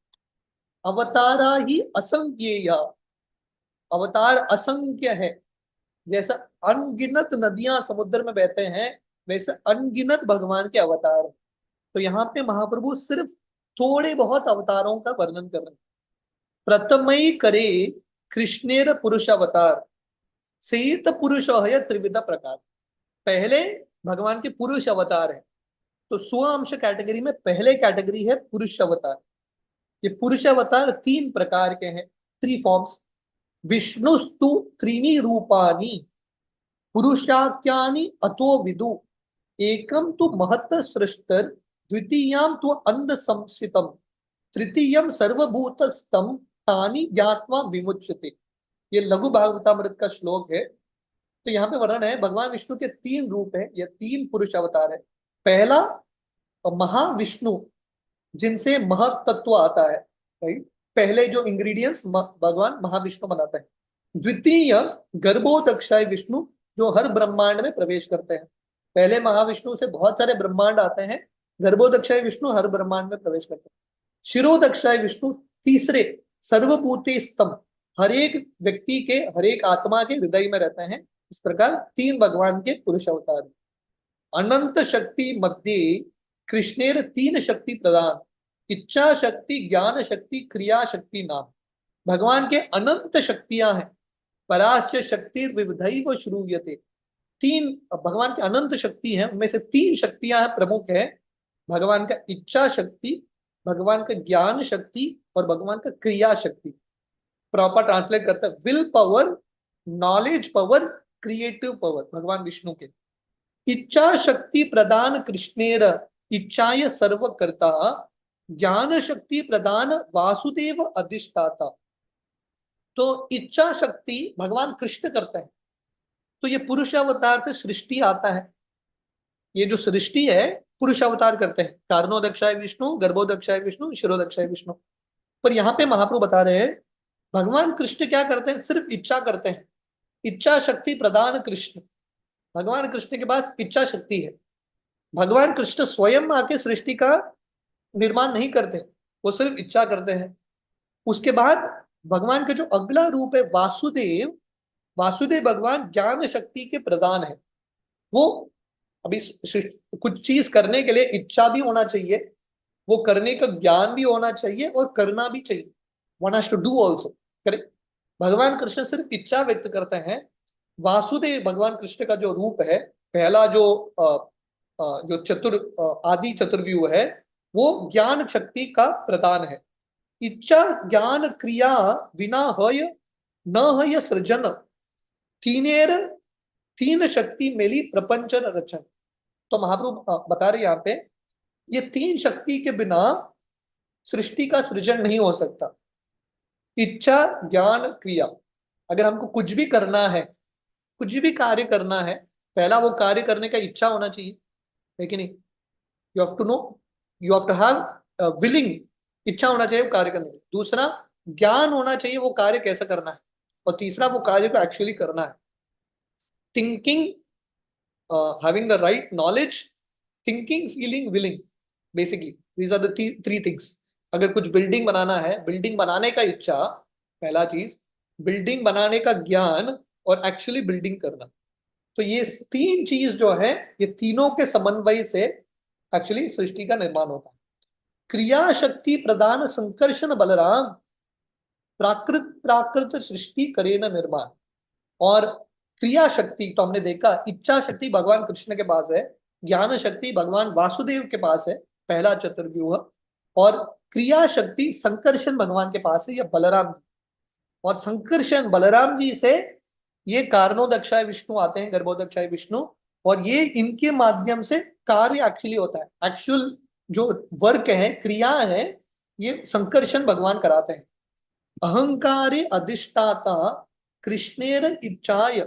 Speaker 1: अवतारा ही असंख्येय। अवतार असंख्य है। जैसा अनगिनत नदियां समुद्र में बहते हैं, वैसे अनगिनत भगवान के अवतार। तो यहाँ पे महाप्रभु सिर्फ थोड़े बहुत अवतारों का वर्णन कर रहे हैं। प्रथमई करे कृष्णेर पुरुष अवतार सेत पुरुष है त्रिविध प्रकार। पहले भगवान के पुरुष अवतार है। तो स्वांश कैटेगरी में पहले कैटेगरी है पुरुष अवतार। ये पुरुष अवतार 3 प्रकार के हैं, 3 फॉर्म्स। विष्णुस्तु त्रीणि रूपानि पुरुषाख्यानि अतो विदु एकम तु महत् सृष्टर द्वितीयम तु अंध संस्थितम तृतीयम सर्वभूतस्थम तानि ज्ञात्वा विमुच्यते। ये लघु भागवतामृत का श्लोक है। तो यहाँ पे वर्णन है भगवान विष्णु के 3 रूप है, ये 3 पुरुष अवतार है। पहला महाविष्णु, जिनसे महत तत्व आता है, राइट। पहले जो इंग्रेडिएंट्स भगवान महाविष्णु बनाते हैं। द्वितीय गर्भोदक्षाय विष्णु, जो हर ब्रह्मांड में प्रवेश करते हैं। पहले महाविष्णु से बहुत सारे ब्रह्मांड आते हैं, गर्भोदक्षाय विष्णु हर ब्रह्मांड में प्रवेश करते हैं। शिरोदक्षाय विष्णु तीसरे सर्वभूते स्तंभ, हर एक व्यक्ति के हर एक आत्मा के हृदय में रहते हैं। इस प्रकार 3 भगवान के पुरुष अवतार। अनंत शक्ति मध्य कृष्णेर 3 शक्ति प्रदान इच्छा शक्ति ज्ञान शक्ति क्रिया शक्ति नाम। भगवान के अनंत शक्तियां हैं। परास्य शक्ति विविधैव श्रूयते। 3 भगवान के अनंत शक्ति हैं, उनमें से 3 शक्तियां हैं, प्रमुख है भगवान का इच्छा शक्ति, भगवान का ज्ञान शक्ति और भगवान का क्रिया शक्ति। प्रॉपर ट्रांसलेट करते हैं will power, knowledge power, creative power. भगवान विष्णु के इच्छा शक्ति प्रदान कृष्णेर इच्छाय सर्वकर्ता ज्ञान शक्ति प्रदान वासुदेव अधिष्ठाता। तो इच्छा शक्ति भगवान कृष्ण करते हैं। तो ये पुरुष अवतार से सृष्टि आता है। ये जो सृष्टि है पुरुष अवतार करते हैं। कारणोदक्षाय विष्णु, गर्भोदक्षाय विष्णु, शिरोदक्षाय विष्णु। पर यहाँ पे महाप्रभु बता रहे हैं भगवान कृष्ण क्या करते हैं, सिर्फ इच्छा करते हैं। इच्छा शक्ति प्रदान कृष्ण, भगवान कृष्ण के पास इच्छा शक्ति है। भगवान कृष्ण स्वयं आके सृष्टि का निर्माण नहीं करते, वो सिर्फ इच्छा करते हैं। उसके बाद भगवान का जो अगला रूप है वासुदेव, वासुदेव भगवान ज्ञान शक्ति के प्रदान है। वो अभी कुछ चीज करने के लिए इच्छा भी होना चाहिए, वो करने का ज्ञान भी होना चाहिए और करना भी चाहिए। One has to do also, correct. भगवान कृष्ण सिर्फ इच्छा व्यक्त करते हैं। वासुदेव भगवान कृष्ण का जो रूप है, पहला जो जो आदि चतुर्व्यूह है, वो ज्ञान शक्ति का प्रदान है। इच्छा ज्ञान क्रिया विना हय न हय सृजन, तीनेर तीन शक्ति मेली प्रपंचन रचन। तो महाप्रभु बता रहे यहाँ पे, ये तीन शक्ति के बिना सृष्टि का सृजन नहीं हो सकता। इच्छा ज्ञान क्रिया, अगर हमको कुछ भी करना है, कुछ भी कार्य करना है, पहला वो कार्य करने का इच्छा होना चाहिए, है कि नहीं? You have to know, you have to have willing, इच्छा होना चाहिए वो कार्य करने की। दूसरा ज्ञान होना चाहिए वो कार्य कैसे करना है, और तीसरा वो कार्य को एक्चुअली करना है। Thinking, having the right knowledge, thinking, feeling, willing, basically these are the three things. अगर कुछ बिल्डिंग बनाना है, बिल्डिंग बनाने का इच्छा पहला चीज, बिल्डिंग बनाने का ज्ञान, और एक्चुअली बिल्डिंग करना। तो ये तीन चीज जो है, ये तीनों के समन्वय से एक्चुअली सृष्टि का निर्माण होता है। क्रिया शक्ति प्रदान संकर्षण बलराम, प्राकृत प्राकृत सृष्टि करे न निर्माण। और क्रिया शक्ति तो हमने देखा, इच्छा शक्ति भगवान कृष्ण के पास है, ज्ञान शक्ति भगवान वासुदेव के पास है, पहला चतुर्व्यूह। और क्रिया शक्ति संकर्षण भगवान के पास है, या बलराम जी। और संकर्षण बलराम जी से ये कारणोदक्षाय विष्णु आते हैं, गर्भोदक्षाय विष्णु, और ये इनके माध्यम से कार्य एक्चुअली होता है। एक्चुअल जो वर्क है, क्रिया है, ये संकर्षण भगवान कराते हैं। अहंकारे अधिष्ठाता कृष्णेर इच्छाय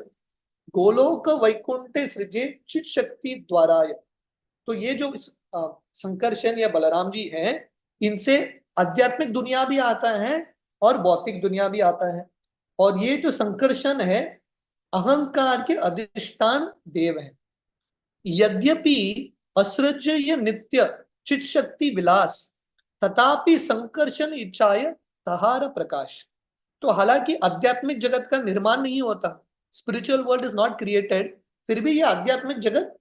Speaker 1: गोलोक वैकुंठे सृजे चित शक्ति द्वाराय। तो ये जो संकर्षण या बलराम जी हैं, इनसे आध्यात्मिक दुनिया भी आता है और भौतिक दुनिया भी आता है। और ये जो संकर्षण है, अहंकार के अधिष्ठान देव है। यद्यपि असृज्य नित्य चित शक्ति विलास, तथापि संकर्षण इच्छाय तहार प्रकाश। तो हालांकि आध्यात्मिक जगत का निर्माण नहीं होता, spiritual world is not created, फिर भी ये आध्यात्मिक जगत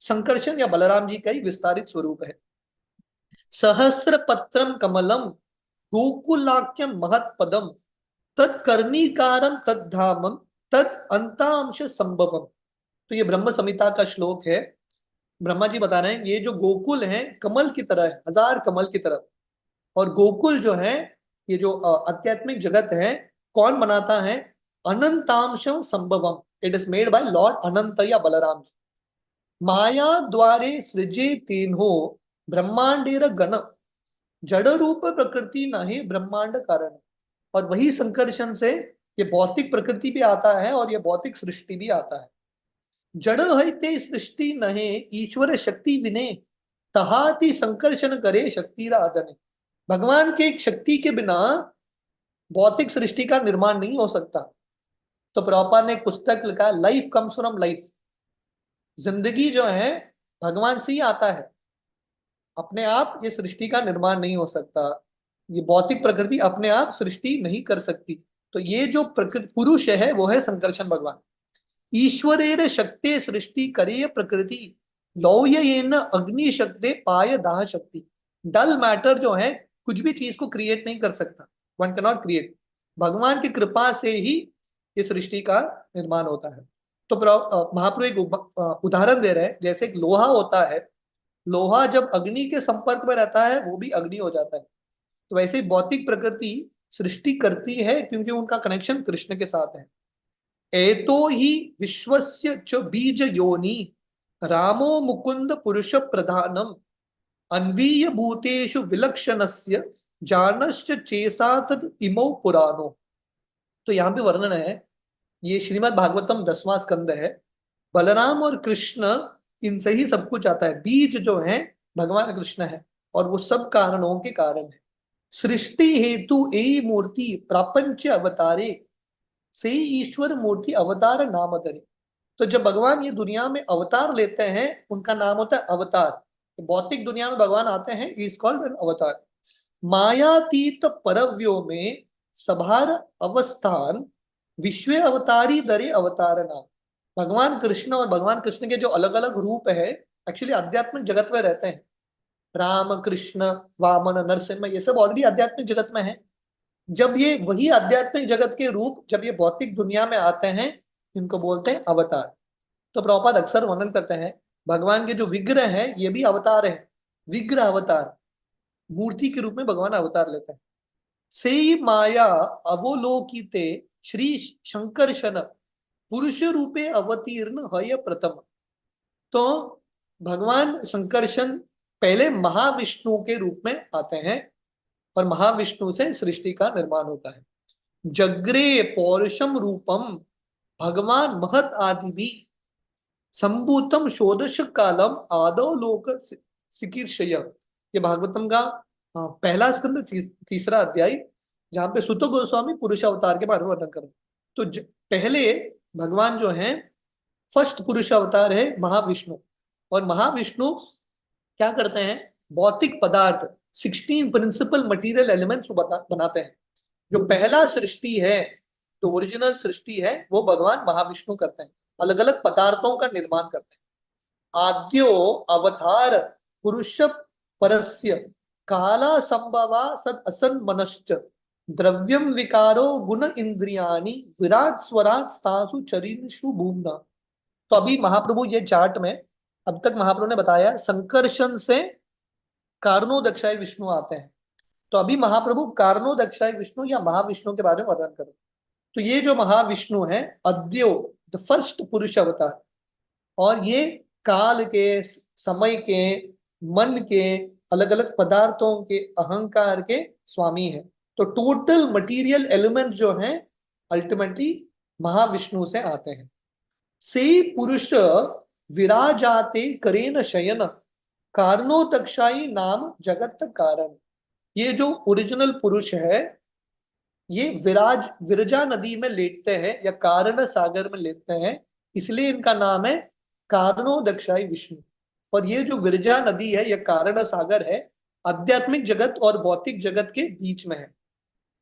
Speaker 1: संकर्षण या बलराम जी का ही विस्तारित स्वरूप है। सहस्र पत्रम कमलम गोकुलाख्यम महत्पदम, तत्कर्णीकारम तद्धामम तत् अंतांश संभवम। तो ये ब्रह्म संहिता का श्लोक है। ब्रह्मा जी बता रहे हैं, ये जो गोकुल है कमल की तरह है, हजार कमल की तरह। और गोकुल जो है, ये जो आध्यात्मिक जगत है, कौन बनाता है? अनंतांशम संभवम, it is made by lord Ananta या बलराम जी। माया द्वारे सृजे तेन्हो ब्रह्मांडेर गण, जड़ रूप प्रकृति नहीं ब्रह्मांड कारण। और वही संकर्षण से ये भौतिक प्रकृति भी आता है और ये भौतिक सृष्टि भी आता है। जड़ है ते सृष्टि नहे ईश्वर शक्ति विने, तहाति संकर्षण करे शक्ति राधने। भगवान के एक शक्ति के बिना भौतिक सृष्टि का निर्माण नहीं हो सकता। तो प्रभुपाद ने एक पुस्तक लिखा, लाइफ कम्स फ्रॉम लाइफ। जिंदगी जो है भगवान से ही आता है, अपने आप ये सृष्टि का निर्माण नहीं हो सकता। ये भौतिक प्रकृति अपने आप सृष्टि नहीं कर सकती। तो ये जो प्रकृति पुरुष है वो है संकर्षण भगवान। ईश्वरेर शक्ति सृष्टि करे प्रकृति, लौयेन अग्नि शक्ति पाय दाह शक्ति। डल मैटर जो है कुछ भी चीज को क्रिएट नहीं कर सकता, वन कैन नॉट क्रिएट। भगवान की कृपा से ही इस सृष्टि का निर्माण होता है। तो महाप्रभु एक उदाहरण दे रहे हैं, जैसे एक लोहा होता है, लोहा जब अग्नि के संपर्क में रहता है वो भी अग्नि हो जाता है। तो वैसे ही भौतिक प्रकृति सृष्टि करती है क्योंकि उनका कनेक्शन कृष्ण के साथ है। एतो ही विश्वस्य च बीज योनि, रामो मुकुंद पुरुष प्रधानम, अन्वीय भूतेषु विलक्षणस्य जानश्च चेसा तद इमौ पुराणो। तो यहाँ पे वर्णन है, ये श्रीमद् भागवतम 10वां स्कंद है। बलराम और कृष्ण, इनसे ही सब कुछ आता है। बीज जो है भगवान कृष्ण है और वो सब कारणों के कारण है। सृष्टि हेतु ए मूर्ति प्रापंच अवतारे, से ईश्वर मूर्ति अवतार नाम धरे। तो जब भगवान ये दुनिया में अवतार लेते हैं उनका नाम होता है अवतार। भौतिक दुनिया में भगवान आते हैं, इज कॉल्ड एन अवतार। मायातीत परव्यो में सभार अवस्थान विश्व अवतारी दरे अवतार नाम। भगवान कृष्ण और भगवान कृष्ण के जो अलग अलग रूप है एक्चुअली आध्यात्मिक जगत में रहते हैं। राम कृष्ण वामन नरसिम्हा ये सब ऑलरेडी आध्यात्मिक जगत में है। जब ये वही आध्यात्मिक जगत के रूप जब ये भौतिक दुनिया में आते हैं इनको बोलते हैं अवतार। तो प्रभुपाद अक्सर वर्णन करते हैं भगवान के जो विग्रह है ये भी अवतार है। विग्रह अवतार, मूर्ति के रूप में भगवान अवतार लेते हैं। से माया अवलोकिते श्री शंकरशन पुरुष रूपे अवतीर्ण हय प्रथम। तो भगवान शंकरशन पहले महाविष्णु के रूप में आते हैं और महाविष्णु से सृष्टि का निर्माण होता है। जग्रे पौरुषम रूपम भगवान महत आदि भी संभूतम षोडश कालम आदो लोक चिकीर्षय। ये भागवतम का पहला स्कंद तीसरा अध्याय जहां पे सुत गोस्वामी पुरुष अवतार के बारे में वर्णन करें। तो पहले भगवान जो है फर्स्ट पुरुष अवतार है महाविष्णु। और महाविष्णु क्या करते हैं, भौतिक पदार्थ 16 प्रिंसिपल मटेरियल एलिमेंट्स बनाते हैं। जो पहला सृष्टि है, तो ओरिजिनल सृष्टि है, वो भगवान महाविष्णु करते हैं। अलग अलग पदार्थों का निर्माण करते हैं। आद्यो अवतार पुरुष परस्य काला संभवा सद असन मनश्च द्रव्यम विकारो गुण इंद्रियानि विराट स्वराट स्थासु चरीषु भूमना। तो अभी महाप्रभु ये चार्ट में अब तक महाप्रभु ने बताया संकर्षण से कारणोदक्षाय विष्णु आते हैं। तो अभी महाप्रभु कारणोदक्षाय विष्णु या महाविष्णु के बारे में वर्णन करें। तो ये जो महाविष्णु है अद्यो द फर्स्ट पुरुष अवतार, और ये काल के, समय के, मन के, अलग अलग पदार्थों के, अहंकार के स्वामी है। तो टोटल मटेरियल एलिमेंट जो हैं अल्टीमेटली महाविष्णु से आते हैं। से पुरुष विराजाते करेन शयन कारणोदक्षाई नाम जगत कारण। ये जो ओरिजिनल पुरुष है ये विरजा नदी में लेटते हैं या कारण सागर में लेटते हैं, इसलिए इनका नाम है कारणोदक्षाई विष्णु। और ये जो विरजा नदी है या कारण सागर है आध्यात्मिक जगत और भौतिक जगत के बीच में है।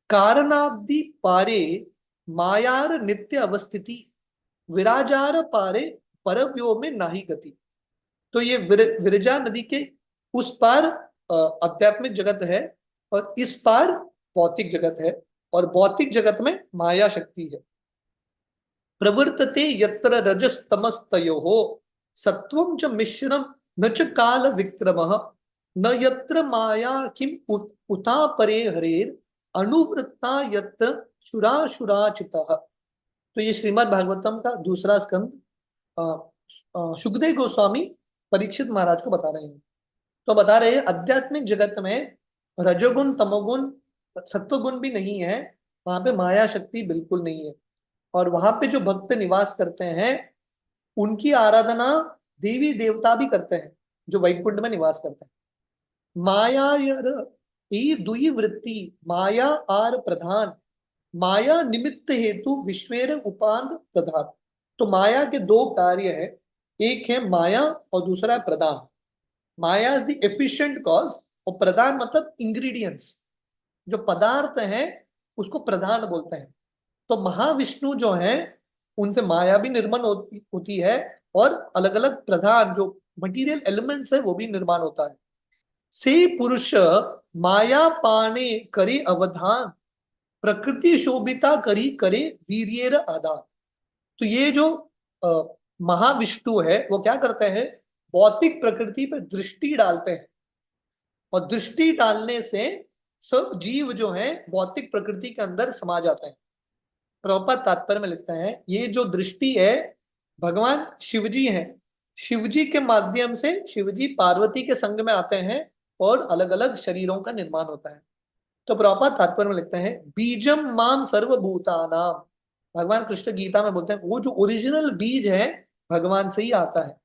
Speaker 1: कारणाब्दि पारे मायार नित्य अवस्थिति विराजार पारे परव्यो में नाही गति। तो ये विरजा नदी के उस पार आध्यात्मिक जगत है और इस पार भौतिक जगत है, और भौतिक जगत में माया शक्ति है। प्रवर्तते यत्र रजस्तमस्तयोः सत्वं च मिश्रम न च काल विक्रमः न यत्र माया किम उता परे हरेर अनुवृत्ता यत्र शुराशुराचितः। तो ये श्रीमद् भागवतम का दूसरा स्कंद सुखदेव गोस्वामी परीक्षित महाराज को बता रहे हैं। तो बता रहे हैं आध्यात्मिक जगत में रजोगुण तमोगुण सत्वगुण भी नहीं है, वहां पे माया शक्ति बिल्कुल नहीं है। और वहां पे जो भक्त निवास करते हैं उनकी आराधना देवी देवता भी करते हैं जो वैकुंठ में निवास करते हैं। माया दुई वृत्ति माया आर प्रधान माया निमित्त हेतु विश्वेर उपांग प्रधान। तो माया के दो कार्य है, एक है माया और दूसरा है प्रधान। माया इज द एफिशिएंट कॉज और प्रधान मतलब इंग्रेडिएंट्स, जो पदार्थ हैं उसको प्रधान बोलते हैं। तो महाविष्णु जो हैं उनसे माया भी निर्माण होती है और अलग अलग प्रधान जो मटेरियल एलिमेंट्स है वो भी निर्माण होता है। से पुरुष माया पाने करे अवधान प्रकृति शोभिता करी करे वीर्येर आधान। तो ये जो महाविष्णु है वो क्या करते हैं, भौतिक प्रकृति पर दृष्टि डालते हैं और दृष्टि डालने से सब जीव जो हैं भौतिक प्रकृति के अंदर समा जाते हैं। प्रभुपाद तात्पर्य में लिखते हैं ये जो दृष्टि है भगवान शिवजी हैं, शिवजी के माध्यम से शिवजी पार्वती के संग में आते हैं और अलग अलग शरीरों का निर्माण होता है। तो प्रभुपाद तात्पर्य में लिखते हैं बीजम माम सर्वभूतानाम। भगवान कृष्ण गीता में बोलते हैं वो जो ओरिजिनल बीज है भगवान से ही आता है।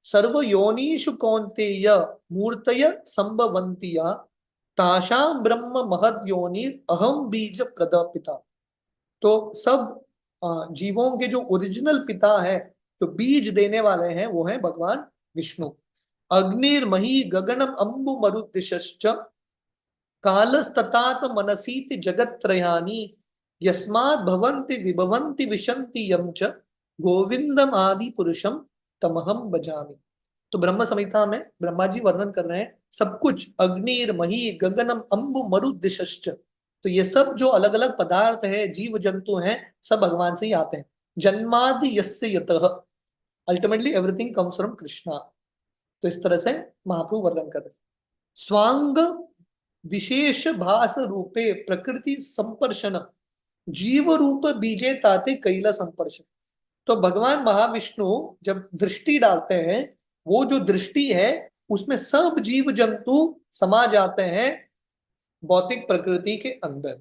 Speaker 1: सर्व योनिषु कौन्तेय मूर्तय संभवन्तिया ताशाम ब्रह्म महद योनि अहम बीज प्रद पिता। तो सब जीवों के जो ओरिजिनल पिता है, जो बीज देने वाले हैं वो है भगवान विष्णु। अग्निर्मही गगनम अम्बु मरुदिशश्च कालस्ततात्म मनसीति जगत्त्रयानि यस्मात् भवन्ति विभवन्ति विशन्ति यं च गोविंदम आदि पुरुषम तमहम भजामि। तो ब्रह्म संहिता में ब्रह्मा जी वर्णन कर रहे हैं सब कुछ, अग्निर्मही गगनम अम्बु मरुदिशश्च, तो ये सब जो अलग अलग पदार्थ है, जीव जंतु हैं, सब भगवान से ही आते हैं। जन्मादि यस्य यतः, ultimately everything comes from Krishna. तो इस तरह से महाप्रभु वर्णन कर रहे हैं। स्वांग विशेष भास रूपे प्रकृति संपर्शन जीव रूप बीजे ताते कैला संपर्शन। तो भगवान महाविष्णु जब दृष्टि डालते हैं, वो जो दृष्टि है उसमें सब जीव जंतु समा जाते हैं भौतिक प्रकृति के अंदर।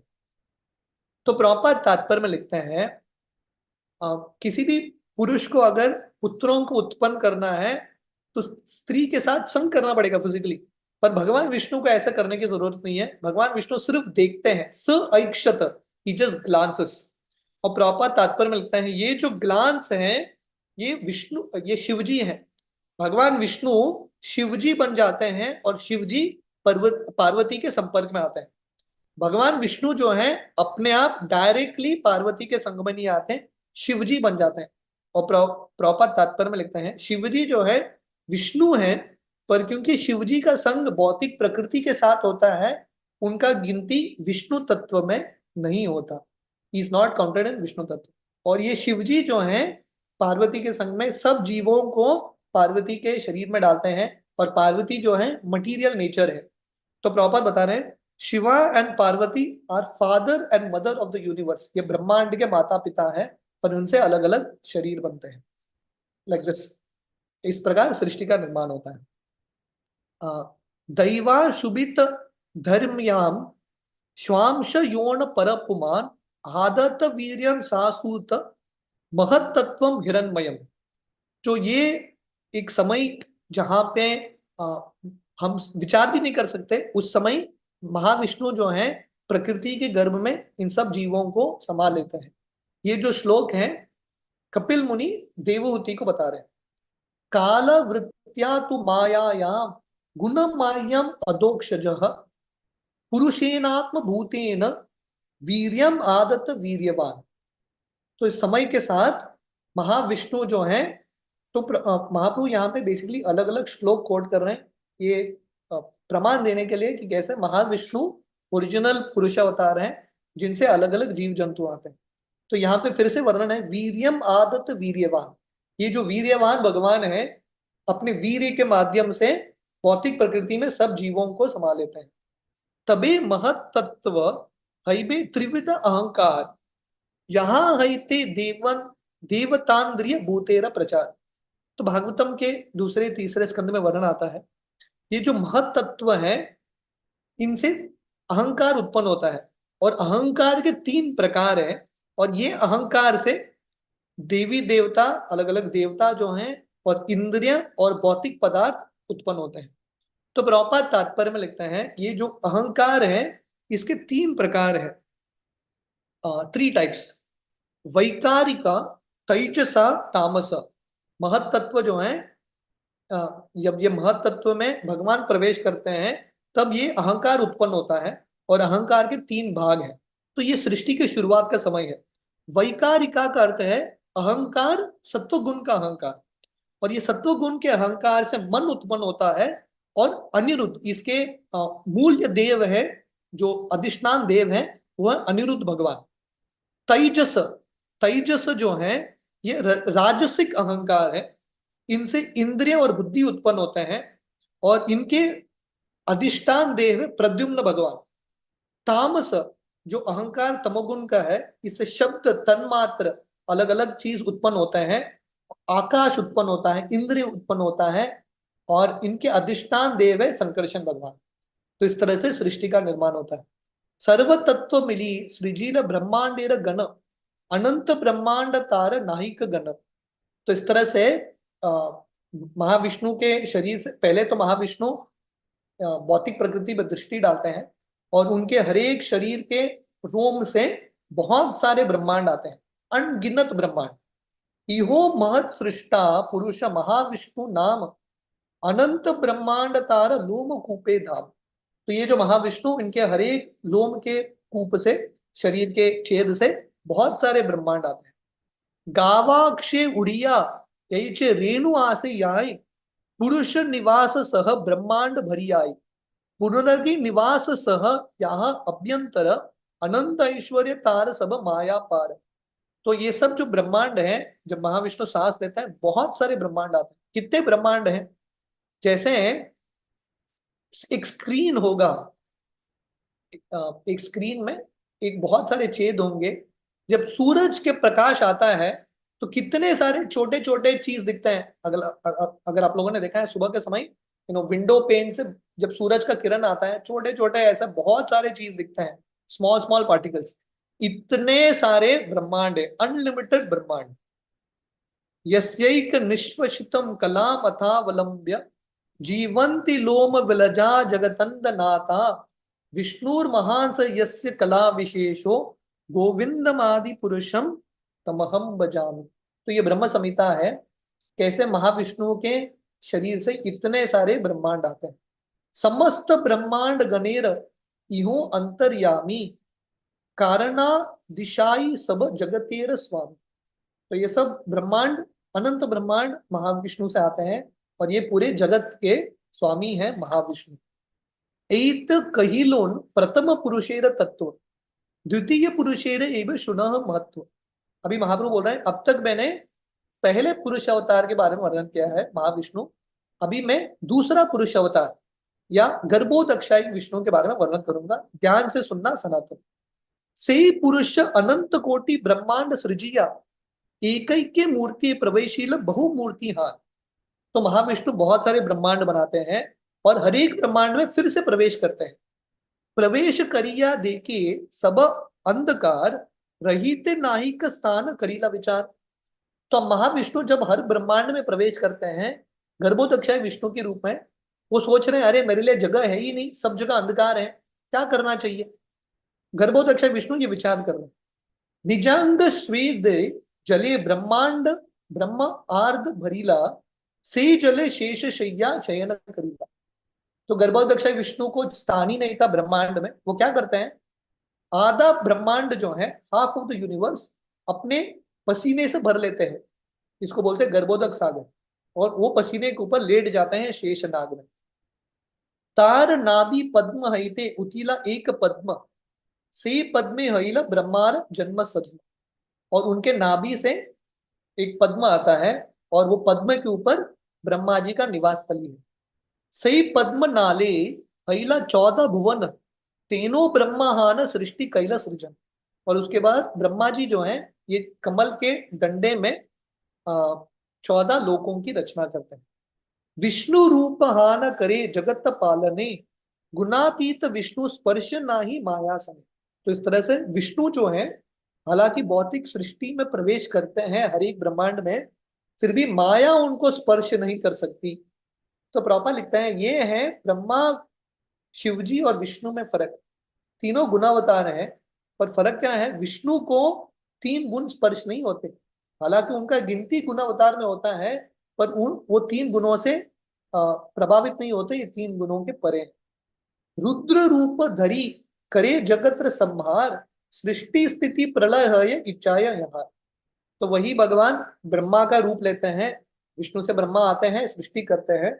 Speaker 1: तो प्रभुपाद तात्पर्य में लिखते हैं किसी भी पुरुष को अगर पुत्रों को उत्पन्न करना है तो स्त्री के साथ संग करना पड़ेगा फिजिकली, पर भगवान विष्णु को ऐसा करने की जरूरत नहीं है। भगवान विष्णु सिर्फ देखते हैं, स ऐक्षत, ही जस्ट ग्लांसेस। और प्रभुपाद तात्पर्य में लिखते हैं ये जो ग्लांस है ये विष्णु, ये शिवजी हैं। भगवान विष्णु शिवजी बन जाते हैं और शिवजी पार्वती के संपर्क में आते हैं। भगवान विष्णु जो है अपने आप डायरेक्टली पार्वती के संग में नहीं आते, शिवजी बन जाते हैं। और प्रभुपाद तात्पर्य में लिखते हैं शिवजी जो है विष्णु है, पर क्योंकि शिवजी का संग भौतिक प्रकृति के साथ होता है, उनका गिनती विष्णु तत्व में नहीं होता, is not counted in Vishnu तत्व। और ये शिवजी जो है पार्वती के संग में सब जीवों को पार्वती के शरीर में डालते हैं, और पार्वती जो है मटीरियल नेचर है। तो प्रभुपाद बता रहे हैं Shiva and Parvati are father and mother of the universe. ये ब्रह्मांड के माता पिता है और उनसे अलग अलग शरीर बनते हैं। लाइक दिस, इस प्रकार सृष्टि का निर्माण होता है। दैवा शुभित धर्मयाम श्वांश योन परपुमान आदत वीर्यम सासूत महत्तत्वम हिरण्मयम। जो ये एक समय जहां पे हम विचार भी नहीं कर सकते, उस समय महाविष्णु जो है प्रकृति के गर्भ में इन सब जीवों को संभाल लेते हैं। ये जो श्लोक है कपिल मुनि देवहूति को बता रहे हैं। काल वृत्त्या तु मायायाम गुणमाह्यम अदोक्षजः पुरुषेनात्म भूतेन वीर्यम आदत वीर्यवान। तो इस समय के साथ महाविष्णु जो है, तो महाप्रभु यहाँ पे बेसिकली अलग अलग श्लोक कोट कर रहे हैं ये प्रमाण देने के लिए कि कैसे महाविष्णु ओरिजिनल पुरुष अवतार हैं जिनसे अलग अलग जीव जंतु आते हैं। तो यहाँ पे फिर से वर्णन है वीर्यम आदत वीर्यवान। ये जो वीर्यवान भगवान है अपने वीर्य के माध्यम से भौतिक प्रकृति में सब जीवों को संभाल लेते हैं। तबे महत तत्व हैबे त्रिविध अहंकार यहाँ हैते देवन देवतांद्रिय भूतेरा प्रचार। तो भागवतम के दूसरे तीसरे स्कंद में वर्णन आता है ये जो महत तत्व है इनसे अहंकार उत्पन्न होता है, और अहंकार के 3 प्रकार हैं, और ये अहंकार से देवी देवता, अलग अलग देवता जो हैं, और इंद्रिय और भौतिक पदार्थ उत्पन्न होते हैं। तो प्रभुपाद तात्पर्य में लिखते हैं ये जो अहंकार है इसके 3 प्रकार है, 3 टाइप्स। वैकारिका, तैजसा, तामसा। महत तत्व जो है जब ये महत तत्व में भगवान प्रवेश करते हैं तब ये अहंकार उत्पन्न होता है, और अहंकार के 3 भाग हैं। तो ये सृष्टि की शुरुआत का समय है। वैकारिका का अर्थ है अहंकार, सत्वगुण का अहंकार, और ये सत्वगुण के अहंकार से मन उत्पन्न होता है, और अनिरुद्ध इसके मूल्य देव है, जो अधिष्ठान देव है वह अनिरुद्ध भगवान। तैजस, तैजस जो है ये राजसिक अहंकार है, इनसे इंद्रिय और बुद्धि उत्पन्न होते हैं, और इनके अधिष्ठान देव प्रद्युम्न भगवान। तामस जो अहंकार तमोगुण का है, इससे शब्द, तन्मात्र, अलग अलग चीज उत्पन्न होते हैं, आकाश उत्पन्न होता है, इंद्रिय उत्पन्न होता है, और इनके अधिष्ठान देव है संकर्षण भगवान। तो इस तरह से सृष्टि का निर्माण होता है। सर्व तत्व मिली सृजील ब्रह्मांडेर गण अनंत ब्रह्मांड तार नाहिक गण। तो इस तरह से महाविष्णु के शरीर से पहले तो महाविष्णु भौतिक प्रकृति पर दृष्टि डालते हैं, और उनके हरेक शरीर के रोम से बहुत सारे ब्रह्मांड आते हैं, अनगिनत ब्रह्मांड। इहो महत् सृष्टा पुरुष महाविष्णु नाम अनंत ब्रह्मांड तार लोम कूपे धाम। तो ये जो महाविष्णु, इनके हर एक लोम के कूप से, शरीर के छेद से बहुत सारे ब्रह्मांड आते हैं। गावाक्षे उड़िया यैचे रेणु आसे याय पुरुष निवास सह ब्रह्मांड भरी आई। पुनर्गी निवास सह यहाँ अभ्यंतर अनंत ऐश्वर्य तार सब माया पार। तो ये सब जो ब्रह्मांड है, जब महाविष्णु सांस लेता है बहुत सारे ब्रह्मांड आते हैं। कितने ब्रह्मांड हैं? जैसे एक स्क्रीन होगा, एक स्क्रीन में एक बहुत सारे छेद होंगे। जब सूरज के प्रकाश आता है तो कितने सारे छोटे छोटे चीज दिखते हैं। अगर आप लोगों ने देखा है सुबह के समय, विंडो पेन से जब सूरज का किरण आता है, छोटे छोटे ऐसे बहुत सारे चीज दिखते हैं, स्मॉल स्मॉल पार्टिकल्स। इतने सारे ब्रह्मांड है, अनलिमिटेड ब्रह्मांड। यस्यैक निश्वसितम कलाम अथावलंब्य जीवंति लोम विलजा जगतंद नाथा विष्णुर्महांस यस्य कला विशेषो गोविंदमादि पुरुषम तमहम भजामि। तो ये ब्रह्म संहिता है, कैसे महाविष्णु के शरीर से इतने सारे ब्रह्मांड आते हैं। समस्त ब्रह्मांड गणेर इहो अंतर्यामी कारणा दिशाई सब जगतेर स्वामी। तो ये सब ब्रह्मांड, अनंत ब्रह्मांड महाविष्णु से आते हैं और ये पूरे जगत के स्वामी हैं महाविष्णु। एत कहिलोन प्रथम पुरुषेर तत्व द्वितीय पुरुषेर एवं शुनः महत्व। अभी महाप्रभु बोल रहे हैं, अब तक मैंने पहले पुरुष अवतार के बारे में वर्णन किया है महाविष्णु, अभी मैं दूसरा पुरुष अवतार या गर्भोदक्षाई विष्णु के बारे में वर्णन करूंगा। ध्यान से सुनना सनातन। से पुरुष अनंत कोटि ब्रह्मांड सृजिया एकैक्य मूर्ति प्रवेशील बहुमूर्ति हान। तो महाविष्णु बहुत सारे ब्रह्मांड बनाते हैं और हर एक ब्रह्मांड में फिर से प्रवेश करते हैं। प्रवेश करिया देखे सब अंधकार रहिते नाहिक स्थान करीला विचार। तो महाविष्णु जब हर ब्रह्मांड में प्रवेश करते हैं गर्भोदक्षाई विष्णु के रूप में, वो सोच रहे हैं अरे मेरे लिए जगह है ही नहीं, सब जगह अंधकार है, क्या करना चाहिए। गर्भोदक्षाई विष्णु ये विचार कर रहे हैं। निजांग स्वेद जले ब्रह्मांड ब्रह्म आर्ध भरीला से जले शेष शैया शयन करीला। तो गर्भोदक्षाई विष्णु को स्थान ही नहीं था ब्रह्मांड में, वो क्या करते हैं, आधा ब्रह्मांड जो है, हाफ ऑफ द यूनिवर्स, अपने पसीने से भर लेते हैं। इसको बोलते हैं गर्भोदक सागर। और वो पसीने के ऊपर लेट जाते हैं शेष नाग में। तार नाभि पद्म हईते उतिला एक पद्म से पद्मे हईला ब्रह्मार जन्म सद्म। और उनके नाभि से एक पद्म आता है और वो पद्म के ऊपर ब्रह्मा जी का निवास स्थली है। सही पद्म नाले हईला 14 भुवन तेनो ब्रह्माहान सृष्टि कैला सृजन। और उसके बाद ब्रह्मा जी जो हैं, ये कमल के डंडे में 14 लोकों की रचना करते हैं। विष्णु रूप हान करे जगत पालने गुणातीत विष्णु स्पर्श नाही माया सने। तो इस तरह से विष्णु जो है, हालांकि भौतिक सृष्टि में प्रवेश करते हैं हर एक ब्रह्मांड में, फिर भी माया उनको स्पर्श नहीं कर सकती। तो प्रभुपाद लिखते हैं ये है ब्रह्मा, शिवजी और विष्णु में फर्क। तीनों गुणावतार हैं, पर फर्क क्या है, विष्णु को 3 गुण स्पर्श नहीं होते। हालांकि उनका गिनती गुणावतार में होता है, पर वो 3 गुणों से प्रभावित नहीं होते, ये 3 गुणों के परे। रुद्र रूप धरी करे जगत्र संहार सृष्टि स्थिति प्रलय है इच्छाय यहाँ। तो वही भगवान ब्रह्मा का रूप लेते हैं, विष्णु से ब्रह्मा आते हैं, सृष्टि करते हैं,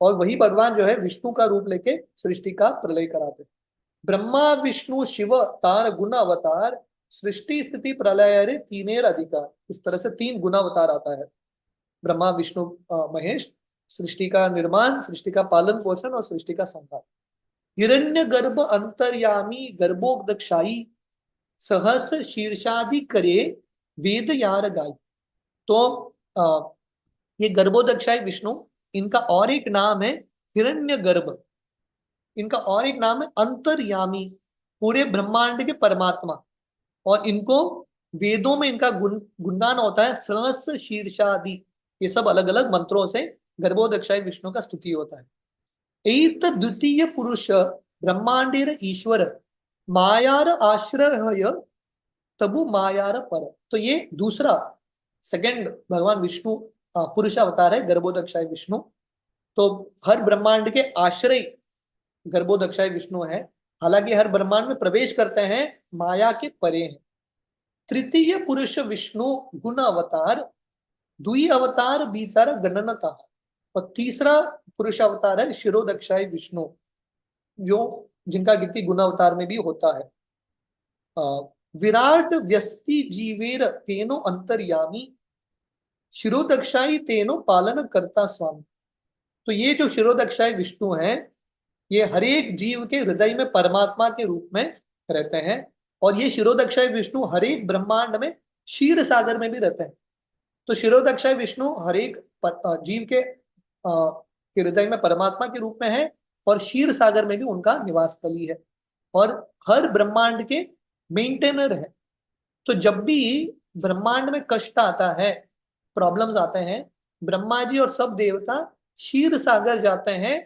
Speaker 1: और वही भगवान जो है विष्णु का रूप लेके सृष्टि का प्रलय कराते हैं। ब्रह्मा विष्णु शिव तार गुण अवतार सृष्टि स्थिति प्रलय रे तीनेर अधिकार। इस तरह से 3 गुणावतार आता है, ब्रह्मा विष्णु महेश। सृष्टि का निर्माण, सृष्टि का पालन पोषण और सृष्टि का संहार। हिरण्य गर्भ अंतर्यामी गर्भोदक्षाई सहस शीर्षादि करे वेद यार गाय। तो ये गर्भोदक्षाई विष्णु, इनका और एक नाम है हिरण्य गर्भ, इनका और एक नाम है अंतर्यामी, पूरे ब्रह्मांड के परमात्मा। और इनको वेदों में इनका गुणगान होता है, सहस शीर्षादि, ये सब अलग अलग मंत्रों से गर्भोदक्षाई विष्णु का स्तुति होता है। एत द्वितीय पुरुष ब्रह्मांडेर ईश्वर मायार आश्रय तबु मायार पर। तो ये दूसरा सेकंड भगवान विष्णु पुरुष अवतार है गर्भोदक्षाय विष्णु। तो हर ब्रह्मांड के आश्रय गर्भोदक्षाय विष्णु है, हालांकि हर ब्रह्मांड में प्रवेश करते हैं, माया के परे हैं। तृतीय पुरुष विष्णु गुण अवतार, द्वि अवतार भीतर गणनता, और तीसरा पुरुष अवतार है शिरोदक्षाय विष्णु, जो जिनका गिनती गुण अवतार में भी होता है। विराट व्यस्ति जीवेर तेनो अंतर्यामी, शिरोदक्षाई तेनो पालन करता स्वामी। तो ये जो शिरोदक्षाय विष्णु हैं, ये हर एक जीव के हृदय में परमात्मा के रूप में रहते हैं, और ये शिरोदक्षाय विष्णु हर एक ब्रह्मांड में क्षीर सागर में भी रहते हैं। तो शिरोदक्षाय विष्णु हर एक जीव के हृदय में परमात्मा के रूप में है, और क्षीर सागर में भी उनका निवास स्थली है, और हर ब्रह्मांड के मेंटेनर है। तो जब भी ब्रह्मांड में कष्ट आता है, प्रॉब्लम्स आते हैं, ब्रह्मा जी और सब देवता क्षीर सागर जाते हैं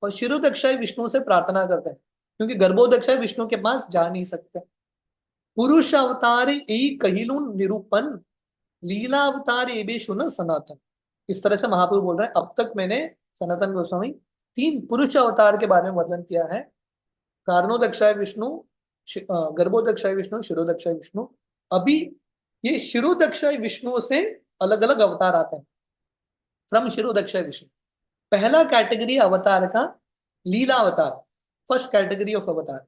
Speaker 1: और शिरोदक्षाय विष्णु से प्रार्थना करते हैं, क्योंकि गर्भोदक्षाय विष्णु के पास जा नहीं सकते। पुरुष अवतार एक कहिलून निरूपण, लीला अवतार एबेशु न सनातन। इस तरह से महाप्रभु बोल रहे हैं। अब तक मैंने सनातन गोस्वामी 3 पुरुष अवतार के बारे में वर्णन किया है, कारणोदक्षाय विष्णु, गर्भोदक्षाय विष्णु, शिरोदक्षाय विष्णु। अभी ये शिरोदक्षाय विष्णु से अलग अलग अवतार आते हैं, फ्रॉम शिरोदक्षाय विष्णु। पहला कैटेगरी अवतार का लीला अवतार, फर्स्ट कैटेगरी ऑफ अवतार।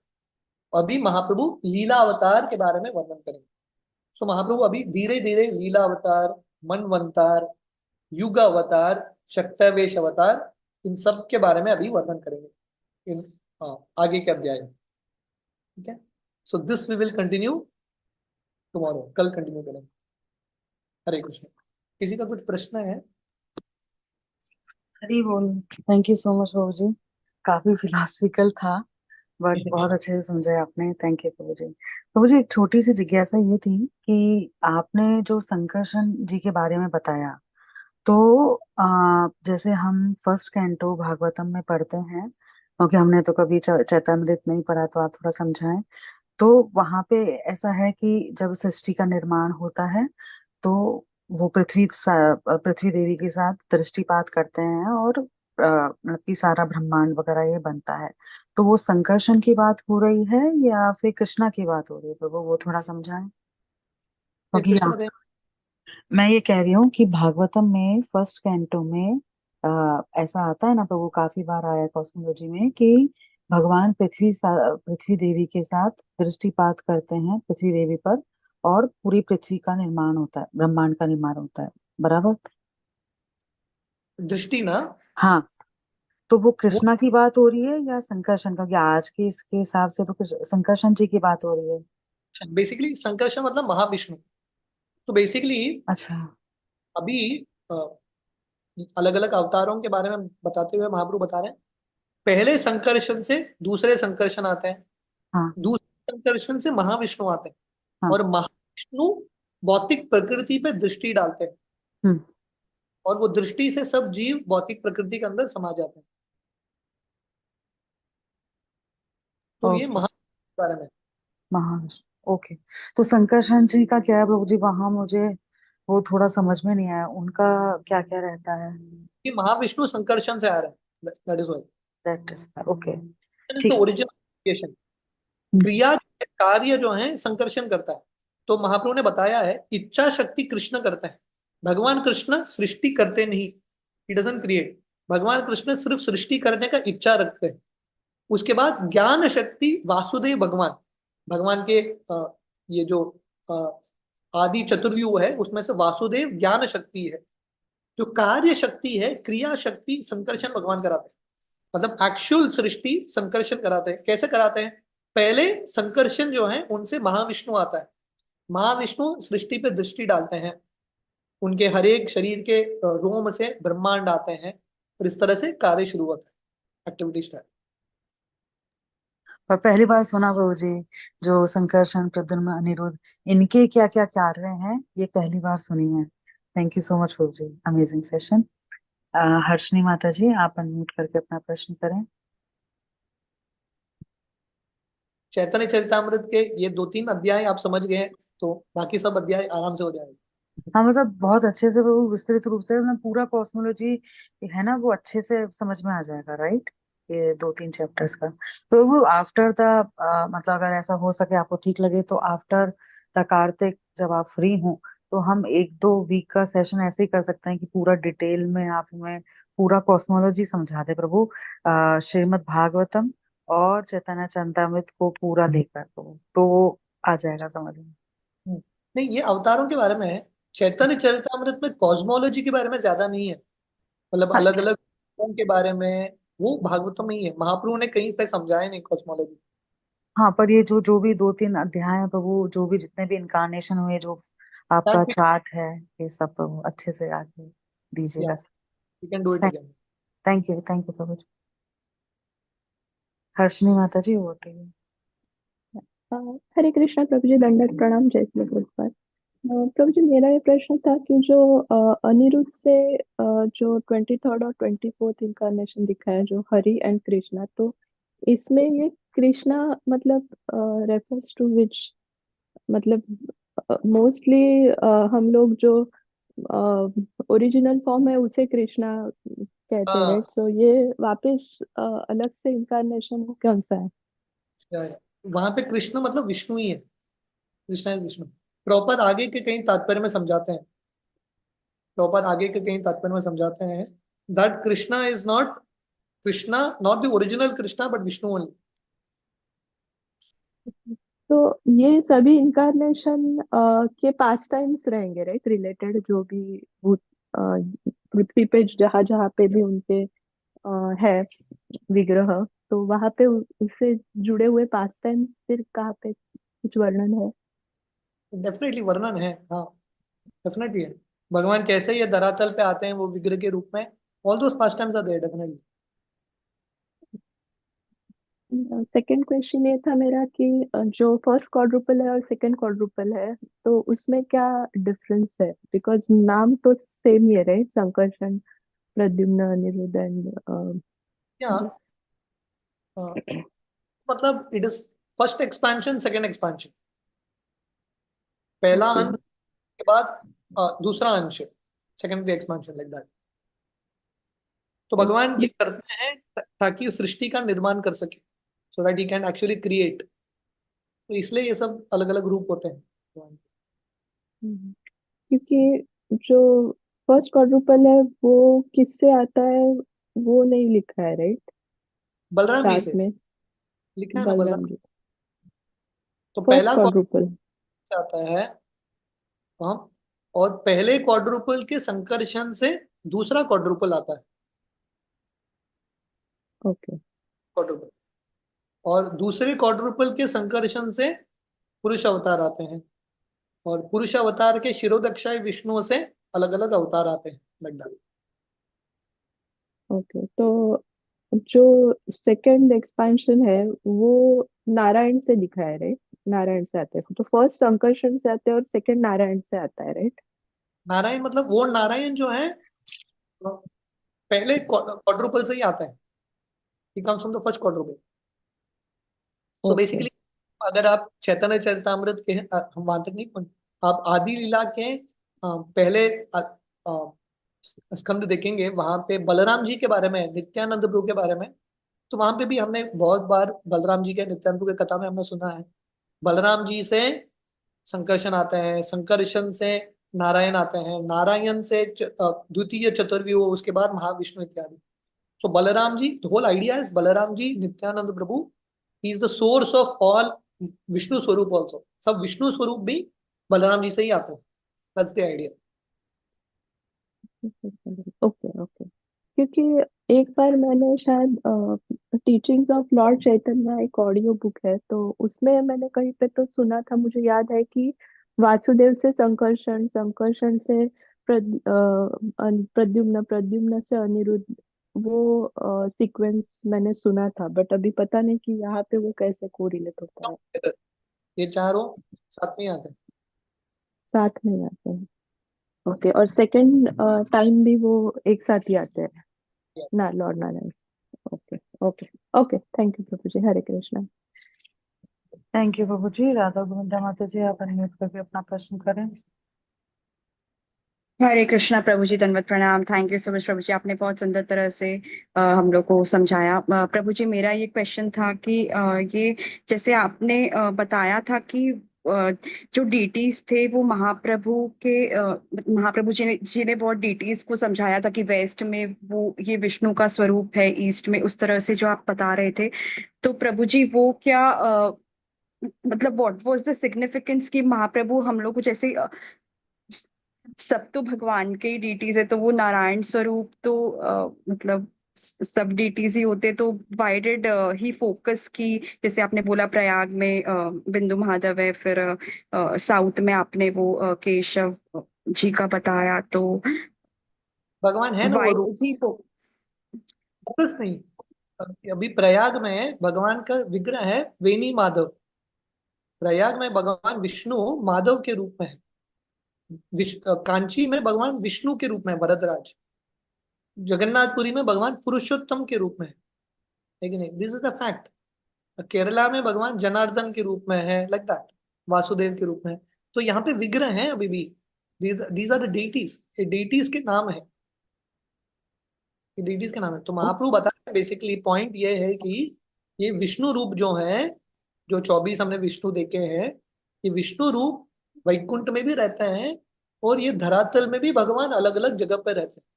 Speaker 1: अभी महाप्रभु लीला अवतार के बारे में वर्णन करेंगे। सो महाप्रभु अभी धीरे धीरे लीला अवतार, मनवंतार, युग अवतार, शक्तवेश अवतार, इन सब के बारे में अभी वर्णन करेंगे इन आगे के अध्याय में। ठीक है, so this we will continue tomorrow, कल कंटिन्यू करेंगे। हरे कृष्ण। किसी का कुछ प्रश्न है?
Speaker 2: हरी बोल। थैंक यू सो मच प्रभु जी, काफी फिलोसफिकल था बट बहुत अच्छे से समझाया आपने। Thank you Prabhu ji. प्रभु जी, एक छोटी सी जिज्ञासा ये थी कि आपने जो संकर्षण जी के बारे में बताया, तो जैसे हम फर्स्ट कैंटो भागवतम में पढ़ते हैं, क्योंकि हमने तो कभी चैतन्यमृत नहीं पढ़ा, तो आप थोड़ा समझाएं। तो वहां पे ऐसा है कि जब सृष्टि का निर्माण होता है तो वो पृथ्वी देवी के साथ दृष्टिपात करते हैं, और मतलब कि सारा ब्रह्मांड वगैरह ये बनता है। तो वो संकर्षण की बात हो रही है या फिर कृष्णा की बात हो रही है प्रभु, वो थोड़ा समझाएं। क्योंकि
Speaker 1: फिर से बताइए।
Speaker 2: मैं ये कह रही हूँ कि भागवतम में फर्स्ट कैंटो में ऐसा आता है ना प्रभु, काफी बार आया है कॉस्मोलॉजी में, कि भगवान पृथ्वी देवी के साथ दृष्टिपात करते हैं पृथ्वी देवी पर, और पूरी पृथ्वी का निर्माण होता है, ब्रह्मांड का निर्माण होता है, बराबर?
Speaker 1: दृष्टि ना,
Speaker 2: हाँ, तो वो
Speaker 1: वो
Speaker 2: कृष्णा की बात हो रही है या संकर्षण? क्योंकि आज के इसके हिसाब से तो संकर्षण जी की बात हो रही है।
Speaker 1: बेसिकली संकर्षण मतलब महाविष्णु। तो बेसिकली
Speaker 2: अच्छा।
Speaker 1: अभी अलग अलग अवतारों के बारे में बताते हुए महाप्रभु बता रहे हैं, पहले संकर्षण से दूसरे संकर्षण आते हैं,
Speaker 2: हाँ।
Speaker 1: दूसरे संकर्षण से महाविष्णु आते हैं,
Speaker 2: हाँ।
Speaker 1: और महाविष्णु भौतिक प्रकृति पे दृष्टि डालते हैं,
Speaker 2: हम्म।
Speaker 1: और वो दृष्टि से सब जीव भौतिक प्रकृति के अंदर समा जाते हैं। तो ये
Speaker 2: ओके।
Speaker 1: महाविष्णु के बारे में।
Speaker 2: महाविष्णु, ओके। तो संकर्षण जी का क्या है प्रभु जी, वहां मुझे वो थोड़ा समझ में नहीं आया, उनका क्या क्या रहता है?
Speaker 1: ये महाविष्णु संकर्षण से आ रहे हैं, that is why
Speaker 2: that is okay.
Speaker 1: Is the
Speaker 2: ठीक।
Speaker 1: Original creation. क्रिया कार्य जो है संकर्षण करता है। तो महाप्रभु ने बताया है, इच्छा शक्ति कृष्ण करते हैं, भगवान कृष्ण सृष्टि करते नहीं, ही डजंट क्रिएट। भगवान कृष्ण सिर्फ सृष्टि करने का इच्छा रखते हैं। उसके बाद ज्ञान शक्ति वासुदेव भगवान, भगवान के ये जो आदि चतुर्व्यूह है उसमें से वासुदेव ज्ञान शक्ति है। जो कार्य शक्ति है, क्रिया शक्ति, संकर्षण भगवान कराते हैं। मतलब एक्चुअल सृष्टि संकर्षण कराते हैं। कैसे कराते हैं? पहले संकर्षण जो है उनसे महाविष्णु आता है, महाविष्णु सृष्टि पे दृष्टि डालते हैं, उनके हर एक शरीर के रोम से ब्रह्मांड आते हैं, और इस तरह से कार्य शुरू होता है, एक्टिविटी स्टार्ट।
Speaker 2: और पहली बार सुना प्रभु जी, जो संकर्षण, प्रद्युम्न, अनिरुद्ध, इनके क्या क्या कार्य हैं, ये पहली बार सुनी है। थैंक यू सो मच प्रभु जी, अमेजिंग सेशन। हर्षनी माता जी, आप अनम्यूट करके अपना प्रश्न करें।
Speaker 1: चैतन्य चरितामृत के ये 2-3 अध्याय आप समझ गए हैं, तो बाकी सब अध्याय आराम से हो जाएंगे।
Speaker 2: हाँ मतलब बहुत अच्छे से वो विस्तृत रूप से मतलब पूरा कॉस्मोलॉजी है ना, वो अच्छे से समझ में आ जाएगा, राइट? ये 2-3 चैप्टर्स का। तो वो आफ्टर द मतलब अगर ऐसा हो सके, आपको ठीक लगे, तो आफ्टर द कार्तिक जब आप फ्री हो, तो हम 1-2 वीक का सेशन ऐसे ही कर सकते हैं कि पूरा डिटेल में आप हमें पूरा कॉस्मोलॉजी समझा दे प्रभु, श्रीमद् भागवतम और चैतन्य चरितामृत को पूरा लेकर, तो वो आ जाएगा समझ में।
Speaker 1: हम्म। नहीं, ये अवतारों के बारे में है। चैतन्य चरितामृत में कॉस्मोलॉजी के बारे में ज्यादा नहीं है, मतलब
Speaker 2: हाँ
Speaker 1: अलग अलग के बारे में वो भागवतम में ही है। महाप्रभु ने कहीं पे समझाया नहीं कॉस्मोलॉजी।
Speaker 2: हाँ, पर ये जो जो भी 2-3 अध्याय हैं प्रभु, जो भी जितने भी इनकारनेशन हुए, जो आपका चार्ट है, ये सब प्रभु अच्छे से आके
Speaker 1: या
Speaker 2: दीजिएगा।
Speaker 1: You can do it again.
Speaker 2: Thank you Prabhu ji. Harshini माता जी, वो to you।
Speaker 4: अ, हरे कृष्णा प्रभु जी, दंडवत प्रणाम, जय श्री प्रभुपाद। प्रभु जी, मेरा ये प्रश्न था कि जो अनिरुद्ध से जो 23rd और 24th इंकारनेशन दिखा है, जो हरि एंड कृष्णा, तो इसमें ये कृष्णा मतलब रेफर्स टू विच, मतलब मोस्टली हम लोग जो ओरिजिनल फॉर्म है उसे कृष्णा कहते हैं, राइट? सो ये वापस अलग से इंकारनेशन कौन सा है?
Speaker 1: वहां पे कृष्ण मतलब विष्णु ही है। कृष्णा इज विष्णु। प्रभुपाद आगे के कहीं तात्पर्य में समझाते हैं। प्रभुपाद आगे के कहीं तात्पर्य में समझाते हैं that Krishna is not Krishna, not the original Krishna but Vishnu only.
Speaker 4: तो ये सभी इंकारनेशन के पास टाइम्स रहेंगे, राइट? रिलेटेड जो भी भूत पृथ्वी पे जहाँ जहाँ पे भी उनके है विग्रह, तो वहां पे उससे जुड़े हुए पास टाइम फिर कहाँ पे कुछ वर्णन है?
Speaker 1: डेफिनेटली वर्णन है, हाँ, डेफिनेटली है। भगवान कैसे ये धरातल पे आते हैं वो विग्रह के रूप में, all those pastimes are there definitely.
Speaker 4: Second question ये था मेरा कि जो फर्स्ट क्वाड्रुपल है और सेकंड क्वाड्रुपल है, तो उसमें क्या डिफरेंस है? बिकॉज नाम तो सेम ही है, राइट? संकर्षण, प्रद्युम्न, अनिरुद्ध एंड
Speaker 1: क्या मतलब it is first expansion second expansion, पहला
Speaker 4: ओके।
Speaker 1: अंश के बाद दूसरा अंश, सेकेंडरी एक्सपेंशन लाइक दैट। तो भगवान ये करते हैं ताकि सृष्टि का निर्माण कर सके, so that he can actually create. तो इसलिए ये सब अलग अलग रूप होते हैं भगवान के।
Speaker 4: क्योंकि जो फर्स्ट क्वाड्रुपल है वो किससे आता है वो नहीं लिखा है, राइट?
Speaker 1: बलराम जी
Speaker 4: स्टार्ट
Speaker 1: से
Speaker 4: में
Speaker 1: लिखा है ना, बलराम।
Speaker 4: बलराम जी
Speaker 1: तो
Speaker 4: फर्स्ट
Speaker 1: पहला
Speaker 4: क्वाड्रुपल।
Speaker 1: से आता है, हाँ, और पहले क्वाड्रुपल के संकर्षण से दूसरा क्वाड्रुपल आता है।
Speaker 4: ओके।
Speaker 1: क्वाड्रुपल और दूसरे क्वाड्रुपल के संकर्षण से पुरुष अवतार आते हैं, और पुरुष अवतार के शिरोदक्षाय विष्णु से अलग अलग अवतार आते हैं लगभग।
Speaker 4: ओके, तो जो सेकंड एक्सपेंशन है वो नारायण से दिखा है, राइट? नारायण से आते हैं, तो फर्स्ट संकर्षण से आते हैं और सेकंड नारायण से आता है, राइट?
Speaker 1: नारायण मतलब वो नारायण जो है पहले क्वाड्रुपल से ही आता है। He comes from the first quadruple. So
Speaker 4: okay.
Speaker 1: Basically अगर आप चैतन्य चरितामृत के हम वहां तक नहीं पहुंचे, आप आदि लीला के पहले स्कंद देखेंगे, वहां पे बलराम जी के बारे में, नित्यानंद प्रभु के बारे में। तो वहां पे भी हमने बहुत बार बलराम जी के, नित्यानंद प्रभु के कथा में हमने सुना है बलराम जी से संकर्षण आते हैं, संकर्षण से नारायण आते हैं, नारायण से द्वितीय चतुर्व्यूह, वो उसके बाद महाविष्णु इत्यादि। So Balaram ji, the whole idea is Balaram ji, Nityananda Prabhu, he is the source of all Vishnu swarup also. सब विष्णु स्वरूप भी बलराम जी से ही आते हैं। That's the idea.
Speaker 4: Okay. Okay, क्योंकि एक बार मैंने शायद टीचिंग्स ऑफ लॉर्ड चैतन्य एक ऑडियो बुक है, तो उसमें मैंने कहीं पे तो सुना था, मुझे याद है कि वासुदेव से संकर्षण, संकर्षण से प्रद्युम्न, प्रद्युम्न से अनिरुद्ध, वो सीक्वेंस मैंने सुना था, बट अभी पता नहीं कि यहाँ पे वो कैसे कोरिलेट होता है।
Speaker 1: ये चारों साथ में ही आते हैं।
Speaker 4: साथ में आते हैं। ओके, और सेकंड टाइम भी वो एक साथ ही आते हैं ना, lord Narayan? Okay. Okay. Okay, thank you Prabhu ji, Hare Krishna.
Speaker 2: Thank you Prabhu ji. Radha Govinda माता जी, आप अनम्यूट करके अपना प्रश्न करें।
Speaker 5: हरे कृष्णा प्रभु जी, दंडवत प्रणाम। थैंक यू सो मच प्रभु जी, आपने बहुत सुंदर तरह से हम लोग को समझाया। प्रभु जी, मेरा ये क्वेश्चन था कि ये जैसे आपने बताया था कि जो डीटीज थे वो महाप्रभु जी ने बहुत डीटीज को समझाया था कि वेस्ट में वो ये विष्णु का स्वरूप है, ईस्ट में उस तरह से जो आप बता रहे थे। तो प्रभु जी वो क्या मतलब व्हाट वाज द सिग्निफिकेंस कि महाप्रभु हम लोग को जैसे सब तो भगवान के ही डीटीज है, तो वो नारायण स्वरूप तो मतलब सब डीटीज ही होते, तो व्हाई डिड ही फोकस की, जैसे आपने बोला प्रयाग में बिंदु महादेव है, फिर साउथ में आपने वो केशव जी का बताया, तो
Speaker 1: भगवान है ना वो
Speaker 5: व्हाई
Speaker 1: रूप,
Speaker 5: इज ही
Speaker 1: फोकस नहीं। अभी प्रयाग में भगवान का विग्रह है वेणी माधव। प्रयाग में भगवान विष्णु माधव के रूप में है। कांची में भगवान विष्णु के रूप में है, वरदराज। जगन्नाथपुरी में भगवान पुरुषोत्तम के रूप में है। लेकिन this is the fact. Kerala में भगवान जनार्दन के रूप में है, लाइक दैट, वासुदेव के रूप में। तो यहाँ पे विग्रह हैं अभी भी। दीज आर द डेटीज, ये डेटीज के नाम है, ये डेटीज के नाम है। तो महाप्रभु बता रहे हैं बेसिकली पॉइंट ये है कि ये विष्णु रूप जो है, जो 24 हमने विष्णु देखे हैं, ये विष्णु रूप वैकुंठ में भी रहते हैं और ये धरातल में भी भगवान अलग अलग जगह पे रहते हैं।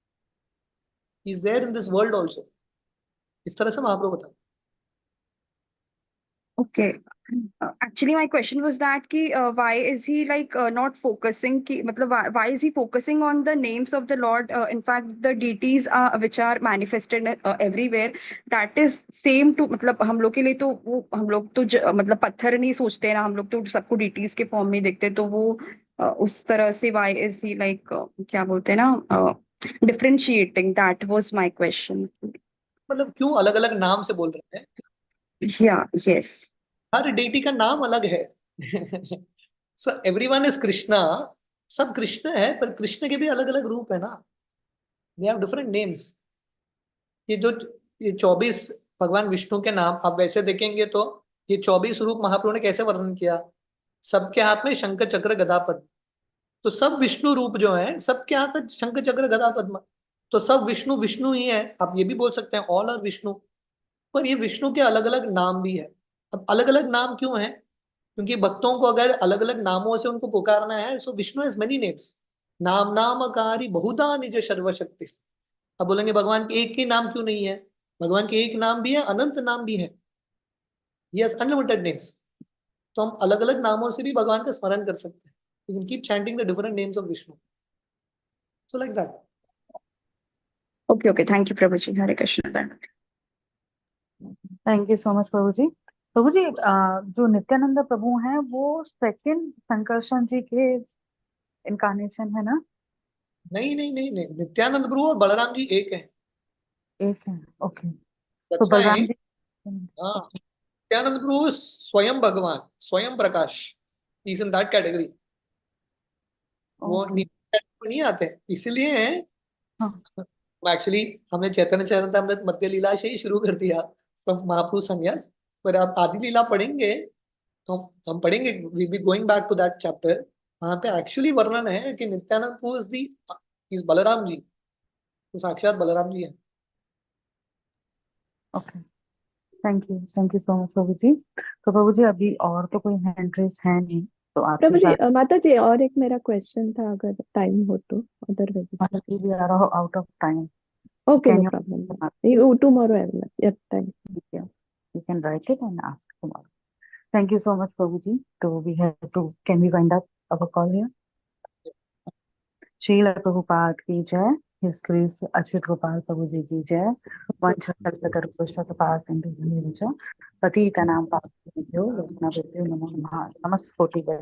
Speaker 1: Is there in this world also. इस तरह से महाप्रभु बता।
Speaker 5: Okay. Actually, my question was that कि why is he like not focusing कि मतलब why is he focusing on the names of the Lord? In fact, the deities which are manifested everywhere, that is same to मतलब हम लोग के लिए तो वो हम लोग तो मतलब पत्थर नहीं सोचते हैं ना, हम लोग तो सबको deities के फॉर्म में देखते हैं, तो वो उस तरह से why is he like क्या बोलते हैं ना differentiating? That was my question.
Speaker 1: मतलब क्यों अलग अलग नाम से बोल रहे हैं?
Speaker 5: Yeah, yes.
Speaker 1: हर डेटी का नाम अलग है। सो एवरीवन इज कृष्णा, सब कृष्ण है, पर कृष्ण के भी अलग अलग रूप है ना। They have different names. ये जो ये 24 भगवान विष्णु के नाम आप वैसे देखेंगे तो ये 24 रूप महाप्रभु ने कैसे वर्णन किया? सबके हाथ में शंख चक्र गदा पद्म। तो सब विष्णु रूप जो है, सबके हाथ में शंख चक्र गदा पद्म। तो सब विष्णु विष्णु ही है। आप ये भी बोल सकते हैं ऑल आर विष्णु। पर ये विष्णु के अलग अलग नाम भी है। अब अलग अलग नाम क्यों है? क्योंकि भक्तों को अगर अलग अलग नामों से उनको पुकारना है, सो विष्णु हैज मेनी नेम्स। नाम नामकारी बहुधा निज सर्वशक्ति। अब बोलेंगे भगवान के एक ही नाम क्यों नहीं है? भगवान के एक नाम भी है, अनंत नाम भी है। Yes, unlimited names. तो हम अलग अलग नामों से भी भगवान का स्मरण कर सकते हैं। You can keep chanting the different names of Vishnu, so like that.
Speaker 5: Okay, okay. Thank you, Prabhuji. Hare Krishna.
Speaker 2: Thank you so much प्रभु जी। प्रभु जी, जो नित्यानंद प्रभु हैं वो सेकंड संकर्षण जी के इनकारनेशन है ना?
Speaker 1: नहीं नहीं नहीं नहीं, नित्यानंद प्रभु और बलराम जी एक है।
Speaker 2: एक है, ओके। तो
Speaker 1: That's why,
Speaker 2: बलराम जी,
Speaker 1: हाँ, नित्यानंद प्रभु स्वयं भगवान, स्वयं प्रकाश, इज इन दैट कैटेगरी। वो
Speaker 2: ओके,
Speaker 1: नीचे नहीं आते, इसलिए
Speaker 2: हाँ,
Speaker 1: एक्चुअली हमने चैतन्य चरितामृत मध्य लीला से ही शुरू कर दिया, फ्रॉम महाप्रभु संन्यास। पर आप आदि लीला पढ़ेंगे तो हम पढ़ेंगे, we be going back to that chapter. वहां पे एक्चुअली वर्णन है कि Nityananda Prabhu is the is Balaram ji, तो साक्षात बलराम जी है।
Speaker 2: Okay. Thank you so much प्रभु जी। तो प्रभु जी अभी और तो कोई हैंड रेस है नहीं, तो आपके
Speaker 4: प्रभु जी,
Speaker 2: साथ
Speaker 4: माता जी, और एक मेरा क्वेश्चन था, अगर टाइम हो तो, otherwise.
Speaker 2: We are out of time.
Speaker 4: Okay, no
Speaker 2: can
Speaker 4: problem. Tomorrow I will, yup, thank
Speaker 2: you can write it and ask tomorrow. Thank you so much Prabhuji. So we have to, can we wind up our call here? Srila Prabhupada की जय, His Grace अच्युत गोपाल प्रभु जी की जय। वंशकल्पतरु पुष्पकपाल सिंधु भूमिर्च पतितनां पावनेभ्यो वैष्णवेभ्यो नमो नमः। नमस्ते कोटि वैष्णव।